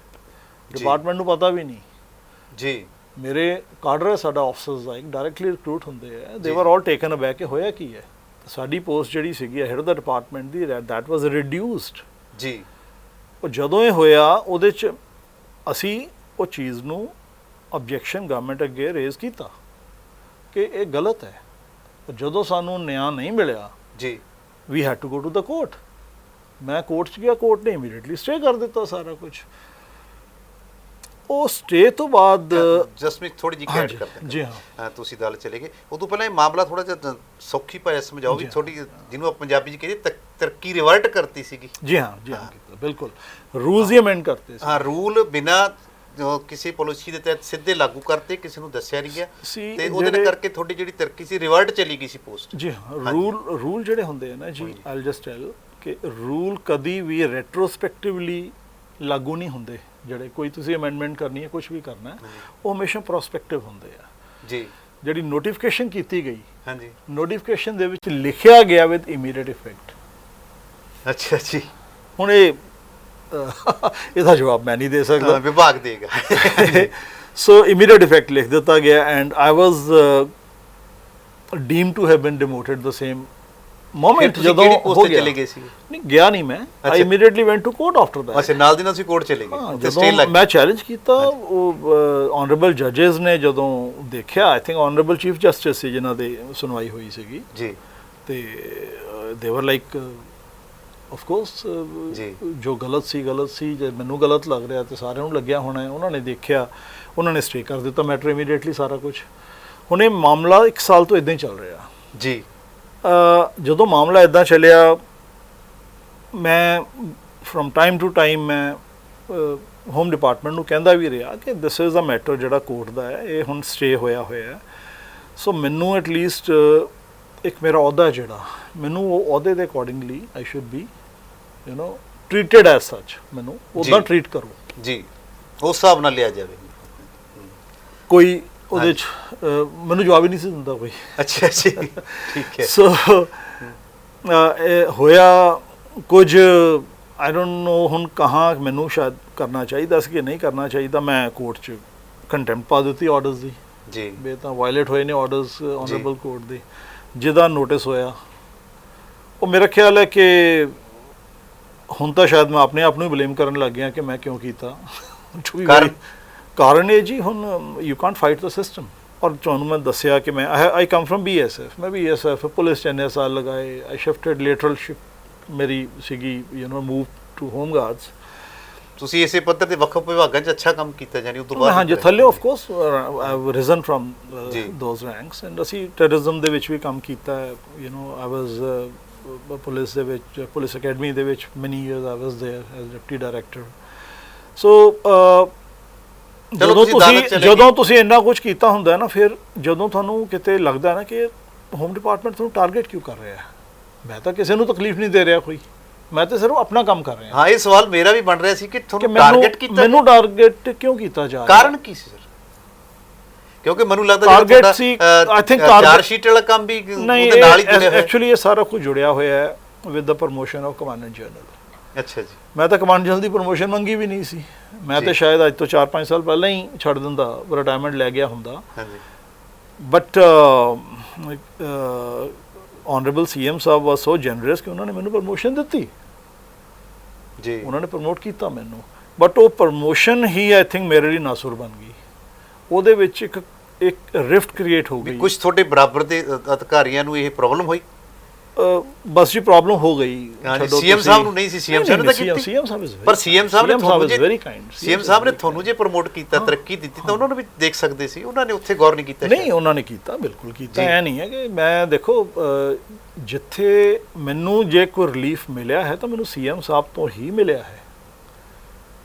department ਨੂੰ ਪਤਾ ਵੀ ਨਹੀਂ ਜੀ, ਮੇਰੇ ਕਾਡਰ ਸਾਡਾ ਆਫਸਰਸ ਆ ਡਾਇਰੈਕਟਲੀ ਰਿਕਰੂਟ ਹੁੰਦੇ ਆ, they were all taken aback ਕਿ ਹੋਇਆ ਕੀ ਹੈ, ਸਾਡੀ ਪੋਸਟ ਜਿਹੜੀ ਸੀਗੀ head of the department the, that was reduced ਜੀ, ਉਹ ਜਦੋਂ ਇਹ ਹੋਇਆ ਉਹਦੇ 'ਚ ਅਸੀਂ ਉਹ ਚੀਜ਼ ਨੂੰ ਆਬਜੈਕਸ਼ਨ ਗਵਰਨਮੈਂਟ ਅੱਗੇ ਰੇਜ਼ ਕੀਤਾ ਕਿ ਇਹ ਗਲਤ ਹੈ, ਜਦੋਂ ਸਾਨੂੰ ਨਿਆਂ ਨਹੀਂ ਮਿਲਿਆ ਜੀ, we had to go to the court, ਮੈਂ ਕੋਰਟ 'ਚ ਗਿਆ, ਕੋਰਟ ਨੇ ਇਮੀਡੀਏਟਲੀ ਸਟੇ ਕਰ ਦਿੱਤਾ ਸਾਰਾ ਕੁਝ। ਉਹ ਸਟੇ ਤੋਂ ਬਾਅਦ ਜਸਮੀਤ ਥੋੜੀ ਜਿਹੀ ਐਡ ਕਰਦੇ ਜੀ, ਹਾਂ ਤੁਸੀਂ ਗੱਲ ਚਲੇ ਗਏ, ਉਦੋਂ ਪਹਿਲਾਂ ਇਹ ਮਾਮਲਾ ਥੋੜਾ ਜਿਹਾ ਸੌਖੀ ਭਾਸ਼ਾ ਸਮਝਾਓ ਵੀ ਥੋੜੀ, ਜਿਹਨੂੰ ਆਪਾਂ ਪੰਜਾਬੀ 'ਚ ਕਹਿੰਦੇ ਤਰੱਕੀ ਰਿਵਰਟ ਕਰਤੀ ਸੀਗੀ। ਜੀ ਹਾਂ ਬਿਲਕੁਲ, ਰੂਲਸ ਹੀ ਅਮੈਂਡ ਕਰਤੇ ਸੀ, ਹਾਂ ਰੂਲ ਬਿਨਾਂ ਕਿਸੇ ਪਾਲਿਸੀ ਦੇ ਤਹਿਤ ਸਿੱਧੇ ਲਾਗੂ ਕਰਤੇ, ਕਿਸੇ ਨੂੰ ਦੱਸਿਆ ਨਹੀਂ ਗਿਆ, ਤੇ ਉਹਦੇ ਕਰਕੇ ਤੁਹਾਡੀ ਜਿਹੜੀ ਤਰੱਕੀ ਸੀ ਰਿਵਰਟ ਚਲੀ ਗਈ ਸੀ ਪੋਸਟ। ਜੀ ਹਾਂ, ਰੂਲ ਜਿਹੜੇ ਹੁੰਦੇ ਆ ਨਾ ਜੀ, ਆਈਲ ਜਸਟ ਟੈਲ ਕਿ ਰੂਲ ਕਦੀ ਵੀ ਰੈਟਰੋਸਪੈਕਟਿਵਲੀ ਲਾਗੂ ਨਹੀਂ ਹੁੰਦੇ, ਜਿਹੜੇ ਕੋਈ ਤੁਸੀਂ ਅਮੈਂਡਮੈਂਟ ਕਰਨੀ ਹੈ, ਕੁਝ ਵੀ ਕਰਨਾ ਹੈ, ਉਹ ਹਮੇਸ਼ਾ ਪ੍ਰੋਸਪੈਕਟਿਵ ਹੁੰਦੇ ਆ ਜੀ। ਜਿਹੜੀ ਨੋਟੀਫਿਕੇਸ਼ਨ ਕੀਤੀ ਗਈ, ਹਾਂਜੀ, ਨੋਟੀਫਿਕੇਸ਼ਨ ਦੇ ਵਿੱਚ ਲਿਖਿਆ ਗਿਆ ਵਿਦ ਇਮੀਡੀਏਟ ਇਫੈਕਟ। ਅੱਛਾ ਜੀ, ਹੁਣ ਇਹਦਾ ਜਵਾਬ ਮੈਂ ਨਹੀਂ ਦੇ ਸਕਦਾ, ਵਿਭਾਗ ਦੇਗਾ। ਸੋ ਇਮੀਡੀਏਟ ਇਫੈਕਟ ਲਿਖ ਦਿੱਤਾ ਗਿਆ, and I was deemed to have been demoted the same moment ਜਦੋਂ ਹੋ ਗਿਆ। ਚਲੇ ਗਏ ਸੀ? ਨਹੀਂ ਗਿਆ ਨਹੀਂ ਮੈਂ, I immediately went to court after that. ਅੱਛਾ, ਨਾਲ ਦੀ ਨਾਲ ਤੁਸੀਂ ਕੋਰਟ ਚਲੇ ਗਏ? ਜਦੋਂ ਮੈਂ ਚੈਲੰਜ ਕੀਤਾ, ਉਹ ਆਨਰੇਬਲ ਜੱਜਸ ਨੇ ਜਦੋਂ ਦੇਖਿਆ, I think honourable chief justice ਸੀ ਜਿਨ੍ਹਾਂ ਦੇ ਸੁਣਵਾਈ ਹੋਈ ਸੀਗੀ ਜੀ, ਤੇ ਦੇ ਵਰ ਲਾਈਕ ਆਫ ਕੋਰਸ ਜੋ ਗਲਤ ਸੀ, ਜੇ ਮੈਨੂੰ ਗਲਤ ਲੱਗ ਰਿਹਾ ਤੇ ਸਾਰਿਆਂ ਨੂੰ ਲੱਗਿਆ ਹੋਣਾ, ਉਹਨਾਂ ਨੇ ਦੇਖਿਆ, ਉਹਨਾਂ ਨੇ ਸਟੇ ਕਰ ਦਿੱਤਾ ਮੈਟਰ ਇਮੀਡੀਏਟਲੀ ਸਾਰਾ ਕੁਝ। ਹੁਣ ਇਹ ਮਾਮਲਾ 1 ਸਾਲ ਤੋਂ ਇਦਾਂ ਹੀ ਚੱਲ ਰਿਹਾ ਜੀ। ਜਦੋਂ ਮਾਮਲਾ ਇਦਾਂ ਚੱਲਿਆ, ਮੈਂ ਫਰੋਮ ਟਾਈਮ ਟੂ ਟਾਈਮ ਮੈਂ ਹੋਮ ਡਿਪਾਰਟਮੈਂਟ ਨੂੰ ਕਹਿੰਦਾ ਵੀ ਰਿਹਾ ਕਿ ਦਿਸ ਇਜ਼ ਅ ਮੈਟਰ ਜਿਹੜਾ ਕੋਰਟ ਦਾ ਹੈ, ਇਹ ਹੁਣ ਸਟੇ ਹੋਇਆ ਹੈ, ਸੋ ਮੈਨੂੰ ਐਟਲੀਸਟ ਇੱਕ ਮੇਰਾ ਅਹੁਦਾ ਜਿਹੜਾ, ਮੈਨੂੰ ਉਹ ਅਹੁਦੇ ਦੇ accordingly I should be treated as ਸੱਚ, ਮੈਨੂੰ ਉੱਦਾਂ ਟ੍ਰੀਟ ਕਰੋ ਜੀ, ਉਸ ਹਿਸਾਬ ਨਾਲ ਲਿਆ ਜਾਵੇ। ਕੋਈ ਉਹਦੇ 'ਚ ਮੈਨੂੰ ਜਵਾਬ ਹੀ ਨਹੀਂ ਸੀ ਦਿੰਦਾ ਕੋਈ। ਅੱਛਾ ਜੀ, ਠੀਕ ਹੈ। ਸੋ ਹੋਇਆ ਕੁਝ ਆਈ ਡੋਂਟ ਨੋ ਹੁਣ ਕਹਾਂ ਮੈਨੂੰ ਸ਼ਾਇਦ ਕਰਨਾ ਚਾਹੀਦਾ ਸੀ ਕਿ ਨਹੀਂ ਕਰਨਾ ਚਾਹੀਦਾ। ਮੈਂ ਕੋਰਟ 'ਚ ਕੰਟੈਂਪਟ ਪਾ ਦਿੱਤੀ ਆਰਡਰਸ ਦੀ ਜੀ ਵੀ ਤਾਂ ਵਾਇਲੇਟ ਹੋਏ ਨੇ ਆਰਡਰਸ ਆਨਰੇਬਲ ਕੋਰਟ ਦੇ। ਜਿਹਦਾ ਨੋਟਿਸ ਹੋਇਆ ਉਹ ਮੇਰਾ ਖਿਆਲ ਹੈ ਕਿ ਹੁਣ ਤਾਂ ਸ਼ਾਇਦ ਮੈਂ ਆਪਣੇ ਆਪ ਨੂੰ ਹੀ ਬਲੇਮ ਕਰਨ ਲੱਗ ਗਿਆ ਕਿ ਮੈਂ ਕਿਉਂ ਕੀਤਾ। ਕਾਰਨ ਇਹ ਜੀ ਹੁਣ you Kant fight the system. ਔਰ ਤੁਹਾਨੂੰ ਮੈਂ ਦੱਸਿਆ ਕਿ ਮੈਂ ਆਈ ਕਮ ਫਰਮ BSF, ਮੈਂ BSF ਪੁਲਿਸ 'ਚ ਇੰਨੇ ਸਾਲ ਲਗਾਏ। ਆਈ ਸ਼ਿਫਟਡ ਲੇਟਰਲ ਸ਼ਿਫਟ ਮੇਰੀ ਸੀਗੀ ਮੂਵ ਟੂ ਹੋਮ ਗਾਰਡਸ। ਤੁਸੀਂ ਇਸੇ ਪੱਧਰ ਤੇ ਵੱਖ ਵਿਭਾਗਾਂ 'ਚ ਅੱਛਾ ਕੰਮ ਕੀਤਾ ਜਾਨੀ ਉਸ ਤੋਂ ਬਾਅਦ? ਹਾਂਜੀ, ਥੱਲੇ of course I have risen from those ranks and ਅਸੀਂ ਟੈਰਰਿਜ਼ਮ ਦੇ ਵਿੱਚ ਵੀ ਕੰਮ ਕੀਤਾ ਹੈ। ਆਈ ਵਾਜ਼ ਪੁਲਿਸ ਦੇ ਵਿੱਚ, ਪੁਲਿਸ ਅਕੈਡਮੀ ਦੇ ਵਿੱਚ many years I was there as deputy director. So ਜਦੋਂ ਤੁਸੀਂ ਇੰਨਾ ਕੁਝ ਕੀਤਾ ਹੁੰਦਾ ਨਾ, ਫਿਰ ਜਦੋਂ ਤੁਹਾਨੂੰ ਕਿਤੇ ਲੱਗਦਾ ਨਾ ਕਿ ਹੋਮ ਡਿਪਾਰਟਮੈਂਟ ਤੁਹਾਨੂੰ ਟਾਰਗੇਟ ਕਿਉਂ ਕਰ ਰਿਹਾ ਹੈ, ਮੈਂ ਤਾਂ ਕਿਸੇ ਨੂੰ ਤਕਲੀਫ ਨਹੀਂ ਦੇ ਰਿਹਾ ਕੋਈ, ਮੈਂ ਤਾਂ ਸਿਰਫ ਆਪਣਾ ਕੰਮ ਕਰ ਰਿਹਾ। ਹਾਂ, ਇਹ ਸਵਾਲ ਮੇਰਾ ਵੀ ਬਣ ਰਿਹਾ ਸੀ ਕਿ ਤੁਹਾਨੂੰ ਟਾਰਗੇਟ ਕੀਤਾ, ਮੈਨੂੰ ਟਾਰਗੇਟ ਕਿਉਂ ਕੀਤਾ ਜਾ ਰਿਹਾ, ਕਾਰਨ ਕੀ ਸੀ ਸਰ? ਕਿਉਂਕਿ ਮੈਨੂੰ ਲੱਗਦਾ target C I think charge sheet ਵਾਲਾ ਕੰਮ ਵੀ ਉਹਦੇ ਨਾਲ ਹੀ ਜੁੜਿਆ ਹੋਇਆ। ਐਕਚੁਅਲੀ ਇਹ ਸਾਰਾ ਕੁਝ ਜੁੜਿਆ ਹੋਇਆ ਹੈ with the promotion of commandant general. ਅੱਛਾ ਜੀ। ਮੈਂ ਤਾਂ ਕਮਾਂਡ ਜਨਰਲ ਦੀ ਪ੍ਰਮੋਸ਼ਨ ਮੰਗੀ ਵੀ ਨਹੀਂ ਸੀ। ਮੈਂ ਤਾਂ ਸ਼ਾਇਦ ਅੱਜ ਤੋਂ 4-5 ਸਾਲ ਪਹਿਲਾਂ ਹੀ ਛੱਡ ਦਿੰਦਾ, ਰਿਟਾਇਰਮੈਂਟ ਲੈ ਗਿਆ ਹੁੰਦਾ। ਹਾਂਜੀ। ਬਟ ਆਨਰੇਬਲ CM ਸਾਹਿਬ ਵਾਸ ਸੋ ਜਨਰਸ ਕਿ ਉਹਨਾਂ ਨੇ ਮੈਨੂੰ ਪ੍ਰਮੋਸ਼ਨ ਦਿੱਤੀ ਜੀ, ਉਹਨਾਂ ਨੇ ਪ੍ਰਮੋਟ ਕੀਤਾ ਮੈਨੂੰ। ਬਟ ਉਹ ਪ੍ਰਮੋਸ਼ਨ ਹੀ ਆਈ ਥਿੰਕ ਮੇਰੇ ਲਈ ਨਾਸੁਰ ਬਣ ਗਈ। ਉਹਦੇ ਵਿੱਚ ਇੱਕ ਰਿਫਟ ਕ੍ਰੀਏਟ ਹੋ ਗਈ। ਕੁਝ ਤੁਹਾਡੇ ਬਰਾਬਰ ਦੇ ਅਧਿਕਾਰੀਆਂ ਨੂੰ ਇਹ ਪ੍ਰੋਬਲਮ ਹੋਈ? ਬਸ ਜੀ ਪ੍ਰੋਬਲਮ ਹੋ ਗਈ। CM ਸਾਹਿਬ ਨੂੰ ਨਹੀਂ ਸੀ, CM ਸਾਹਿਬ ਨੇ ਤਾਂ ਕੀਤੀ। CM ਸਾਹਿਬ ਪਰ CM ਸਾਹਿਬ ਨੇ ਤੁਹਾਨੂੰ ਜੇ ਵੈਰੀ ਕਾਈਂਡ, CM ਸਾਹਿਬ ਨੇ ਤੁਹਾਨੂੰ ਜੇ ਪ੍ਰਮੋਟ ਕੀਤਾ, ਤਰੱਕੀ ਦਿੱਤੀ, ਤਾਂ ਉਹਨਾਂ ਨੂੰ ਵੀ ਦੇਖ ਸਕਦੇ ਸੀ। ਉਹਨਾਂ ਨੇ ਉੱਥੇ ਗੌਰ ਨਹੀਂ ਕੀਤਾ? ਨਹੀਂ, ਉਹਨਾਂ ਨੇ ਕੀਤਾ, ਬਿਲਕੁਲ ਕੀਤਾ। ਐ ਨਹੀਂ ਹੈ ਕਿ ਮੈਂ ਦੇਖੋ ਜਿੱਥੇ ਮੈਨੂੰ ਜੇ ਕੋਈ ਰਿਲੀਫ ਮਿਲਿਆ ਹੈ ਤਾਂ ਮੈਨੂੰ CM ਸਾਹਿਬ ਤੋਂ ਹੀ ਮਿਲਿਆ ਹੈ।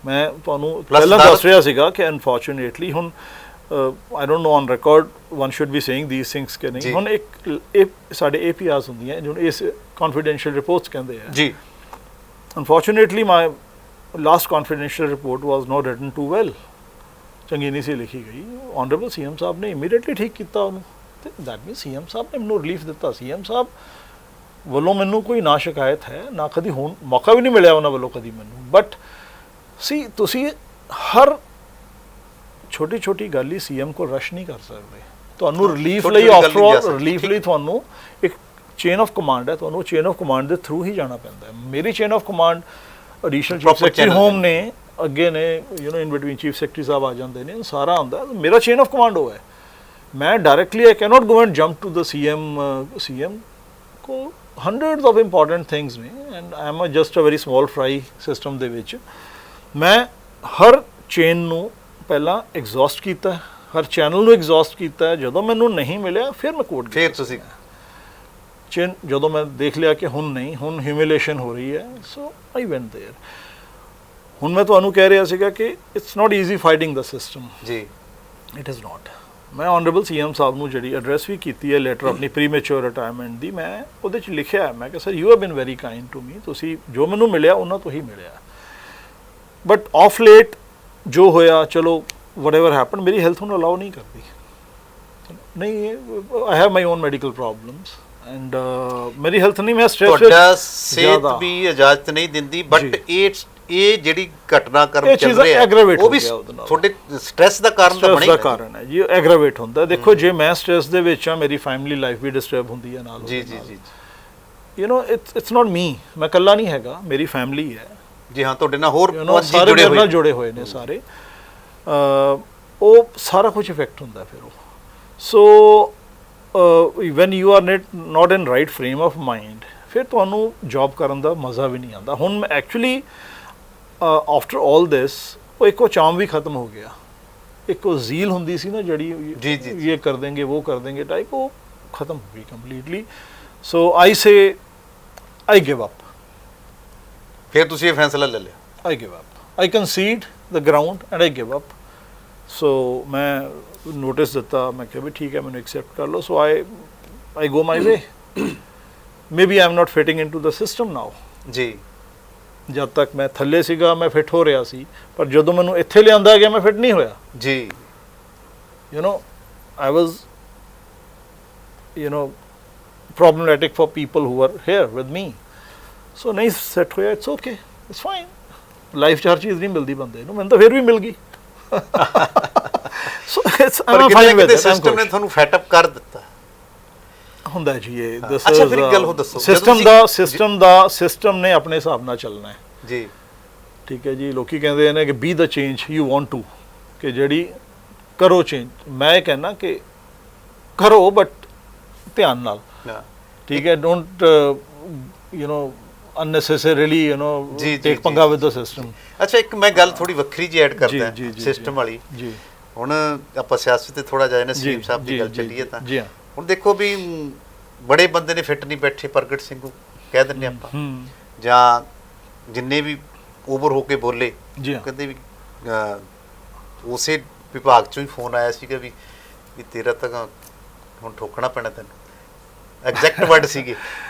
ਮੈਂ ਤੁਹਾਨੂੰ ਪਹਿਲਾਂ ਦੱਸ ਰਿਹਾ ਸੀਗਾ ਕਿ ਅਨਫੋਰਚੂਨੇਟਲੀ ਹੁਣ I don't know on record one should be saying these things ਕਿ ਨਹੀਂ। ਹੁਣ ਇੱਕ ਸਾਡੇ APRs ਹੁੰਦੀਆਂ ਜਿਹਨੂੰ ਇਸ confidential reports ਕਹਿੰਦੇ ਆ ਜੀ। Unfortunately my last confidential report was not written too well, ਚੰਗੀ ਨਹੀਂ ਸੀ ਲਿਖੀ ਗਈ। Honorable CM ਸਾਹਿਬ ਨੇ immediately ਠੀਕ ਕੀਤਾ ਉਹਨੂੰ, ਤੇ that means CM ਸਾਹਿਬ ਨੇ ਮੈਨੂੰ ਰਿਲੀਫ ਦਿੱਤਾ। CM ਸਾਹਿਬ ਵੱਲੋਂ ਮੈਨੂੰ ਕੋਈ ਨਾ ਸ਼ਿਕਾਇਤ ਹੈ, ਨਾ ਕਦੀ ਹੁਣ ਮੌਕਾ ਵੀ ਨਹੀਂ ਮਿਲਿਆ ਉਹਨਾਂ ਵੱਲੋਂ ਕਦੀ ਮੈਨੂੰ। ਬਟ ਸੀ ਤੁਸੀਂ ਹਰ ਛੋਟੀ ਛੋਟੀ ਗੱਲ ਹੀ CM ਕੋਲ ਰਸ਼ ਨਹੀਂ ਕਰ ਸਕਦੇ। ਤੁਹਾਨੂੰ ਰਿਲੀਫ ਲਈ, ਆਫਟਰ ਆਲ ਰਿਲੀਫ ਲਈ ਤੁਹਾਨੂੰ ਇੱਕ ਚੇਨ ਆਫ ਕਮਾਂਡ ਹੈ, ਤੁਹਾਨੂੰ ਚੇਨ ਆਫ ਕਮਾਂਡ ਦੇ ਥਰੂ ਹੀ ਜਾਣਾ ਪੈਂਦਾ ਹੈ। ਮੇਰੀ chain of command additional chief secretary home ਨੇ, ਅੱਗੇ ਨੇ ਇਨ ਬਿਟਵੀਨ ਚੀਫ ਸੈਕਟਰੀ ਸਾਹਿਬ ਆ ਜਾਂਦੇ ਨੇ, ਸਾਰਾ ਹੁੰਦਾ। ਮੇਰਾ ਚੇਨ ਆਫ ਕਮਾਂਡ ਉਹ ਹੈ। ਮੈਂ directly I cannot go and jump to the CM ਕੋ ਹੰਡਰਡਸ ਆਫ ਇੰਪੋਰਟੈਂਟ ਥਿੰਗਸ ਨੇ and I am just a very small fry system ਦੇ ਵਿੱਚ। ਮੈਂ ਹਰ ਚੇਨ ਨੂੰ ਪਹਿਲਾਂ ਐਗਜ਼ੌਸਟ ਕੀਤਾ, ਹਰ ਚੈਨਲ ਨੂੰ ਐਗਜ਼ੌਸਟ ਕੀਤਾ। ਜਦੋਂ ਮੈਨੂੰ ਨਹੀਂ ਮਿਲਿਆ ਫਿਰ ਮੈਂ ਕੋਰਟ ਗਿਆ। ਫਿਰ ਤੁਸੀਂ ਜਦੋਂ ਮੈਂ ਦੇਖ ਲਿਆ ਕਿ ਹੁਣ ਨਹੀਂ, ਹੁਣ ਹਿਊਮਿਲੇਸ਼ਨ ਹੋ ਰਹੀ ਹੈ, ਸੋ ਆਈ ਵੈਂਟ ਦੇਅਰ। ਹੁਣ ਮੈਂ ਤੁਹਾਨੂੰ ਕਹਿ ਰਿਹਾ ਸੀਗਾ ਕਿ it's not easy fighting the system ਜੀ, ਇਟ ਇਜ਼ ਨਾਟ। ਮੈਂ ਆਨਰੇਬਲ CM ਸਾਹਿਬ ਨੂੰ ਜਿਹੜੀ ਐਡਰੈਸ ਵੀ ਕੀਤੀ ਹੈ ਲੈਟਰ ਆਪਣੀ ਪ੍ਰੀਮੈਚੁਰ ਰਿਟਾਇਰਮੈਂਟ ਦੀ, ਮੈਂ ਉਹਦੇ 'ਚ ਲਿਖਿਆ, ਮੈਂ ਕਿਹਾ sir you have been very kind to me, ਤੁਸੀਂ ਜੋ ਮੈਨੂੰ ਮਿਲਿਆ ਉਹਨਾਂ ਤੋਂ ਹੀ ਮਿਲਿਆ। ਬਟ ਆਫ ਲੇਟ ਜੋ ਹੋਇਆ, ਚਲੋ ਵਟਐਵਰ ਹੈਪਨ, ਮੇਰੀ ਹੈਲਥ ਨੂੰ ਅਲਾਉ ਨਹੀਂ ਕਰਦੀ। ਨਹੀਂ, I have my own medical problems and ਮੇਰੀ ਹੈਲਥ ਨਹੀਂ, ਮੈਂ ਸਟ੍ਰੈਸ ਸਿਹਤ ਵੀ ਇਜਾਜ਼ਤ ਨਹੀਂ ਦਿੰਦੀ। ਬਟ ਇਹ ਜਿਹੜੀ ਘਟਨਾਕ੍ਰਮ ਚੱਲ ਰਿਹਾ ਉਹ ਵੀ ਤੁਹਾਡੇ ਸਟ੍ਰੈਸ ਦਾ ਕਾਰਨ ਤਾਂ ਬਣੇਗਾ। ਕਾਰਨ ਹੈ ਜੀ, ਐਗਰਾਵੇਟ ਹੁੰਦਾ। ਦੇਖੋ ਜੇ ਮੈਂ ਸਟ੍ਰੈਸ ਦੇ ਵਿੱਚ ਆ, ਮੇਰੀ ਫੈਮਿਲੀ ਲਾਈਫ ਵੀ ਡਿਸਟਰਬ ਹੁੰਦੀ ਹੈ ਨਾਲ। ਜੀ ਜੀ ਜੀ, ਇਟਸ ਨਾਟ ਮੀ, ਮੈਂ ਇਕੱਲਾ ਨਹੀਂ ਹੈਗਾ, ਮੇਰੀ ਫੈਮਿਲੀ ਹੈ ਜੀ। ਹਾਂ, ਤੁਹਾਡੇ ਨਾਲ ਹੋਰ ਸਾਰੇ ਮੇਰੇ ਨਾਲ ਜੁੜੇ ਹੋਏ ਨੇ ਸਾਰੇ। ਉਹ ਸਾਰਾ ਕੁਝ ਇਫੈਕਟ ਹੁੰਦਾ ਫਿਰ ਉਹ। So when you are not in right frame of mind, ਫਿਰ ਤੁਹਾਨੂੰ ਜੌਬ ਕਰਨ ਦਾ ਮਜ਼ਾ ਵੀ ਨਹੀਂ ਆਉਂਦਾ। ਹੁਣ ਮੈਂ ਐਕਚੁਅਲੀ ਆਫਟਰ ਆਲ ਦਿਸ ਉਹ ਇੱਕੋ ਚਾਮ ਵੀ ਖਤਮ ਹੋ ਗਿਆ। ਇੱਕੋ ਜ਼ੀਲ ਹੁੰਦੀ ਸੀ ਨਾ ਜਿਹੜੀ ਇਹ ਕਰ ਦੇਂਗੇ ਉਹ ਕਰ ਦੇਂਗੇ ਟਾਈਪ, ਉਹ ਖਤਮ ਹੋ ਗਈ completely. So I say I give up. ਫਿਰ ਤੁਸੀਂ ਇਹ ਫੈਸਲਾ ਲੈ ਲਿਆ? I give up, I concede the ground and I give up. So ਮੈਂ ਨੋਟਿਸ ਦਿੱਤਾ, ਮੈਂ ਕਿਹਾ ਵੀ ਠੀਕ ਹੈ, ਮੈਨੂੰ ਐਕਸੈਪਟ ਕਰ ਲਓ। So I go my way. Maybe I am not fitting in to the system now ਜੀ। ਜਦ ਤੱਕ ਮੈਂ ਥੱਲੇ ਸੀਗਾ ਮੈਂ ਫਿੱਟ ਹੋ ਰਿਹਾ ਸੀ, ਪਰ ਜਦੋਂ ਮੈਨੂੰ ਇੱਥੇ ਲਿਆਂਦਾ ਗਿਆ ਮੈਂ ਫਿੱਟ ਨਹੀਂ ਹੋਇਆ ਜੀ। ਆਈ ਵਾਜ਼ problematic for people who are here with me. So नहीं set होया, it's okay, it's fine. Life 'ਚ ਹਰ ਚੀਜ਼ ਨਹੀਂ ਮਿਲਦੀ ਬੰਦੇ ਨੂੰ, ਮੈਨੂੰ ਤਾਂ ਫਿਰ ਵੀ ਮਿਲ ਗਈ. So it's I'm fine with it. System ਨੇ ਤੁਹਾਨੂੰ ਫੈਟ ਅਪ ਕਰ ਦਿੱਤਾ ਹੁੰਦਾ ਜੀ ਇਹ. ਅੱਛਾ ਫਿਰ ਇੱਕ ਗੱਲ ਹੋ ਦੱਸੋ, ਸਿਸਟਮ ਨੇ ਆਪਣੇ ਹਿਸਾਬ ਨਾਲ ਚੱਲਣਾ ਹੈ ਜੀ. ਠੀਕ ਹੈ ਜੀ. ਲੋਕੀ ਕਹਿੰਦੇ ਨੇ ਕਿ be the change you want to, ਕਿ ਜਿਹੜੀ ਕਰੋ ਚੇਂਜ. ਮੈਂ ਇਹ ਕਹਿੰਦਾ ਕਿ ਕਰੋ ਬਟ ਧਿਆਨ ਨਾਲ, ਠੀਕ ਹੈ. ਡੋਂਟ unnecessarily take ਪੰਗਾ with the system. ਅੱਛਾ ਇੱਕ ਮੈਂ ਗੱਲ ਥੋੜੀ ਵੱਖਰੀ ਜੀ ਐਡ ਕਰਦਾ ਸਿਸਟਮ ਵਾਲੀ ਜੀ. ਹੁਣ ਆਪਾਂ ਸਿਆਸਤ ਤੇ ਥੋੜਾ ਜਾਏ ਨਾ, ਸੀਐਮ ਸਾਹਿਬ ਦੀ ਗੱਲ ਚੱਲੀਏ ਤਾਂ ਹੁਣ ਦੇਖੋ ਵੀ ਬੜੇ ਬੰਦੇ ਨੇ ਫਿੱਟ ਨਹੀਂ ਬੈਠੇ, ਪ੍ਰਗਟ ਸਿੰਘ ਨੂੰ ਕਹਿ ਦਿੰਦੇ ਆਪਾਂ, ਜਾਂ ਜਿੰਨੇ ਵੀ ਓਵਰ ਹੋ ਕੇ ਬੋਲੇ, ਕਹਿੰਦੇ ਵੀ ਉਸੇ ਵਿਭਾਗ ਚੋਂ ਹੀ ਫੋਨ ਆਇਆ ਸੀਗਾ ਵੀ ਤੇਰਾ ਤਾਂ ਹੁਣ ਠੋਕਣਾ ਪੈਣਾ ਤੈਨੂੰ, ਐਗਜ਼ੈਕਟ ਵਰਡ ਸੀਗੇ.